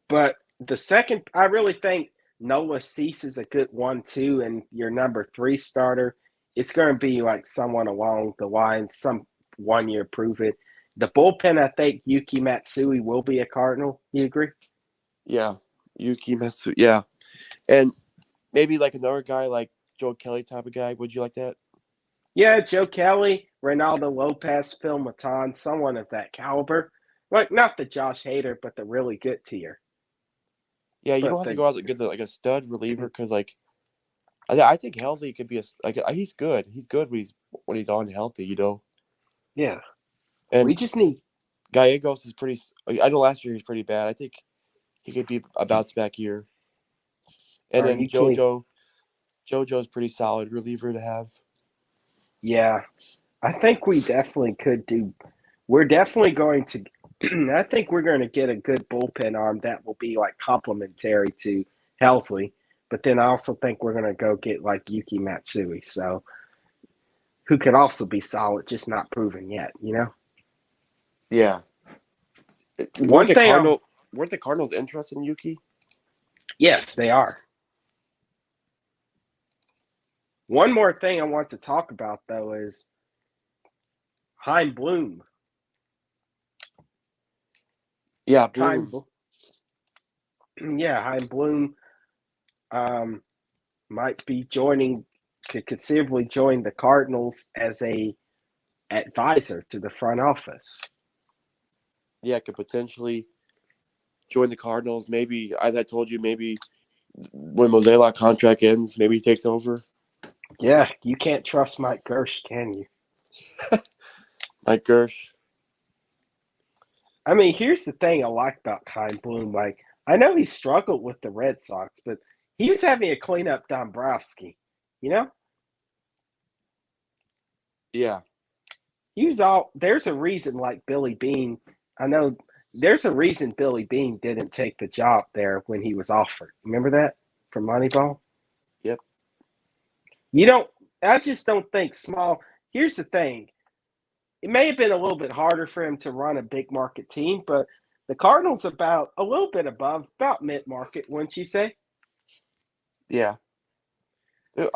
But the second, I really think Noah Cease is a good 1-2, and your number 3 starter. It's going to be like someone along the line, some 1 year prove it. The bullpen, I think Yuki Matsui will be a Cardinal. You agree? Yeah, Yuki Matsu. Yeah, and maybe like another guy like Joe Kelly type of guy. Would you like that? Yeah, Joe Kelly, Reynaldo Lopez, Phil Matan, someone of that caliber. Like not the Josh Hader, but the really good tier. Yeah, you don't But have to the go out and get like a stud reliever because like I think healthy could be he's good. He's good when he's on healthy, yeah, we And just need. Gallegos is pretty. I know last year he was pretty bad. I think he could be a bounce back year. And Are then you kidding? JoJo's pretty solid reliever to have. Yeah, I think we definitely could do. We're definitely going to. I think we're going to get a good bullpen arm that will be like complementary to Helsley. But then I also think we're going to go get like Yuki Matsui, so who could also be solid, just not proven yet. Yeah. One thing I'm. Weren't the Cardinals interested in Yuki? Yes, they are. One more thing I want to talk about though is Hein Bloom. Yeah, Hein, Bloom. yeah, Hein Bloom might be could considerably join the Cardinals as a advisor to the front office. Yeah, could potentially join the Cardinals. Maybe, as I told you, maybe when Mozeliak contract ends, maybe he takes over. Yeah, you can't trust Mike Gersh, can you? Mike Gersh. I mean, here's the thing I like about Chaim Bloom. Like, I know he struggled with the Red Sox, but he was having a cleanup Dombrowski. You know, Yeah. he was all. There's a reason, like Billy Bean. I know there's a reason Billy Bean didn't take the job there when he was offered. Remember that from Moneyball? Yep. You don't. I just don't think small. Here's the thing. It may have been a little bit harder for him to run a big market team, but the Cardinals about a little bit above, about mid market, wouldn't you say? Yeah.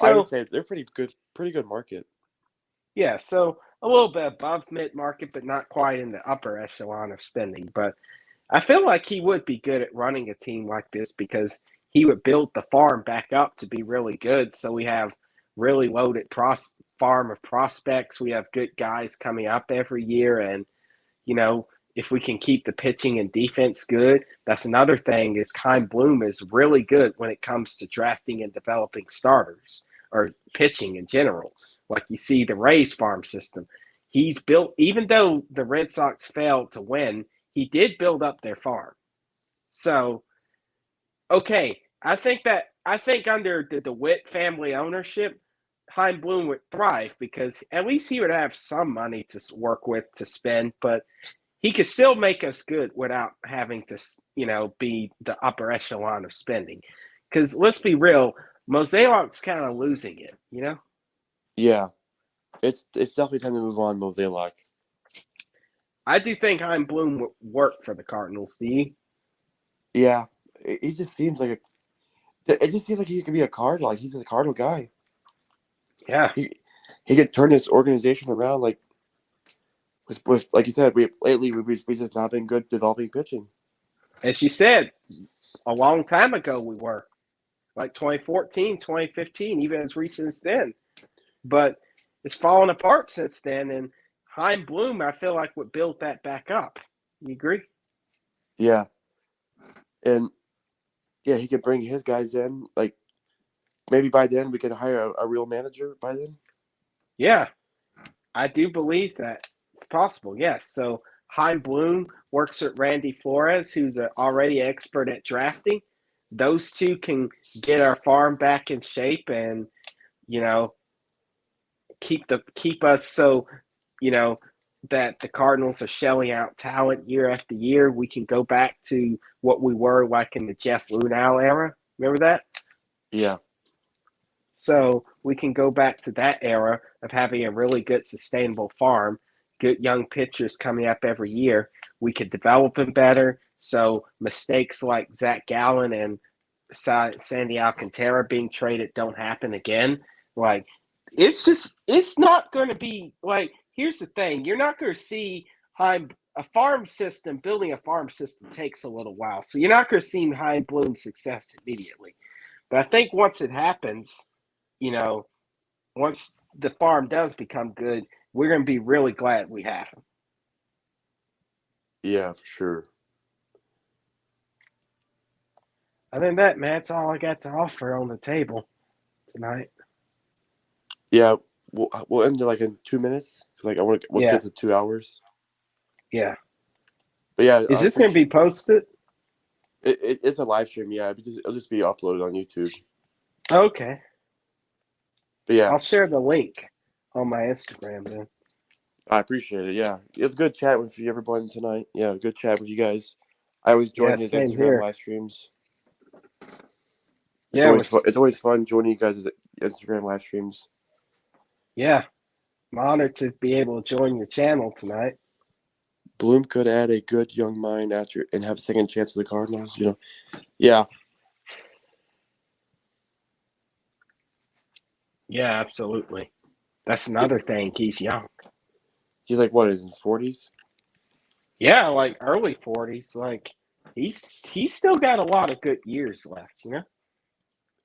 I would So say they're pretty good market. yeah, so a little bit above mid market, but not quite in the upper echelon of spending. But I feel like he would be good at running a team like this because he would build the farm back up to be really good. So we have really loaded farm of prospects. We have good guys coming up every year, and you know, if we can keep the pitching and defense good, that's another thing is Chaim Bloom is really good when it comes to drafting and developing starters or pitching in general. Like you see the Rays farm system. He's built, even though the Red Sox failed to win, he did build up their farm. So, okay, I think under the DeWitt family ownership, Chaim Bloom would thrive because at least he would have some money to work with to spend, but he could still make us good without having to, be the upper echelon of spending. Because let's be real, Mozeliak's kind of losing it. Yeah. It's definitely time to move on, Mozeliak. I do think Chaim Bloom would work for the Cardinals. Do you? Yeah. He just seems like it just seems like he could be a Cardinal. Like he's a Cardinal guy. Yeah. He could turn this organization around. Like with like you said, we've just not been good developing pitching. As you said, a long time ago we were. Like 2014, 2015, even as recent as then. But it's fallen apart since then. And Chaim Bloom, I feel like, would build that back up. You agree? Yeah. And yeah, he could bring his guys in. Like maybe by then we can hire a real manager by then. Yeah, I do believe that it's possible. Yes. So Chaim Bloom works with Randy Flores, who's already expert at drafting. Those two can get our farm back in shape and you know keep us so you know that the Cardinals are shelling out talent year after year. We can go back to what we were like in the Jeff Lunau era. Remember that? Yeah. So we can go back to that era of having a really good sustainable farm, good young pitchers coming up every year. We could develop them better. So mistakes like Zach Gallen and Sandy Alcantara being traded don't happen again. Like it's not going to be like, here's the thing. You're not going to see Chaim, building a farm system takes a little while. So you're not going to see Chaim Bloom success immediately. But I think once it happens, once the farm does become good, we're going to be really glad we have him. Yeah, for sure. Other than that, man, that's all I got to offer on the table tonight. Yeah, we'll end it like in 2 minutes because like let's get to 2 hours. Yeah. But yeah, is this going to be posted? It's a live stream. Yeah, it'll just be uploaded on YouTube. Okay. But yeah, I'll share the link on my Instagram then. I appreciate it. Yeah, it's good chat with you, everyone tonight. Yeah, good chat with you guys. I always join his Instagram here. live streams. It's always fun joining you guys' Instagram live streams. Yeah, I'm honored to be able to join your channel tonight. Bloom could add a good young mind after and have a second chance at the Cardinals. Yeah. Yeah, absolutely. That's another thing. He's young. He's like what, in his 40s? Yeah, like early 40s. Like he's still got a lot of good years left,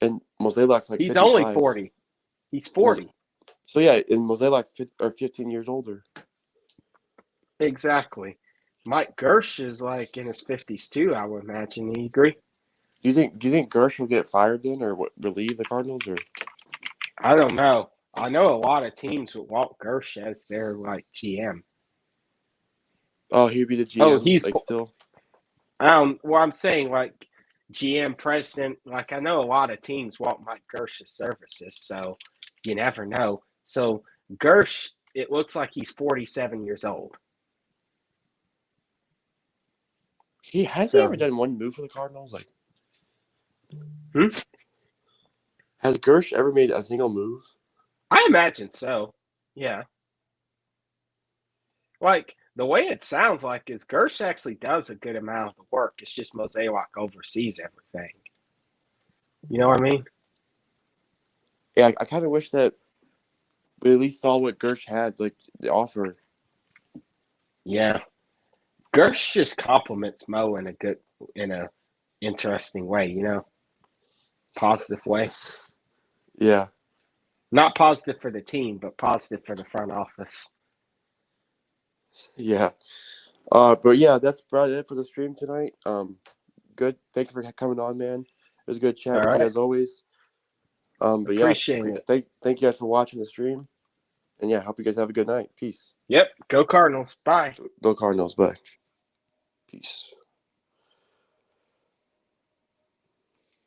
And Mozeliak's like he's 55. only 40. He's 40. So yeah, and Mozeliak's 15 years older. Exactly. Mike Gersh is like in his 50s too, I would imagine. You agree? Do you think Gersh will get fired then, or relieve the Cardinals, or? I don't know. I know a lot of teams would want Gersh as their like GM. Oh, he'd be the Oh, GM, he's like still. well, I'm saying like GM president. Like I know a lot of teams want Mike Gersh's services, so you never know. So Gersh, it looks like he's 47 years old. Has he So ever done one move for the Cardinals? Like, hmm? has Gersh ever made a single move? I imagine so. Yeah. Like the way it sounds like is Gersh actually does a good amount of the work. It's just Mosaic oversees everything. You know what I mean? Yeah, I kind of wish that we at least saw what Gersh had, like the offer. Yeah. Gersh just compliments Mo in a interesting way, you know, positive way. Yeah, Not positive for the team, but positive for the front office. yeah. But yeah, that's about it for the stream tonight. Good. Thank you for coming on, man. It was a good chat All with you right. as always. But yeah, Appreciate it. thank you guys for watching the stream, and yeah, hope you guys have a good night. Peace. Yep. Go Cardinals. Bye. Go Cardinals. Bye. Peace.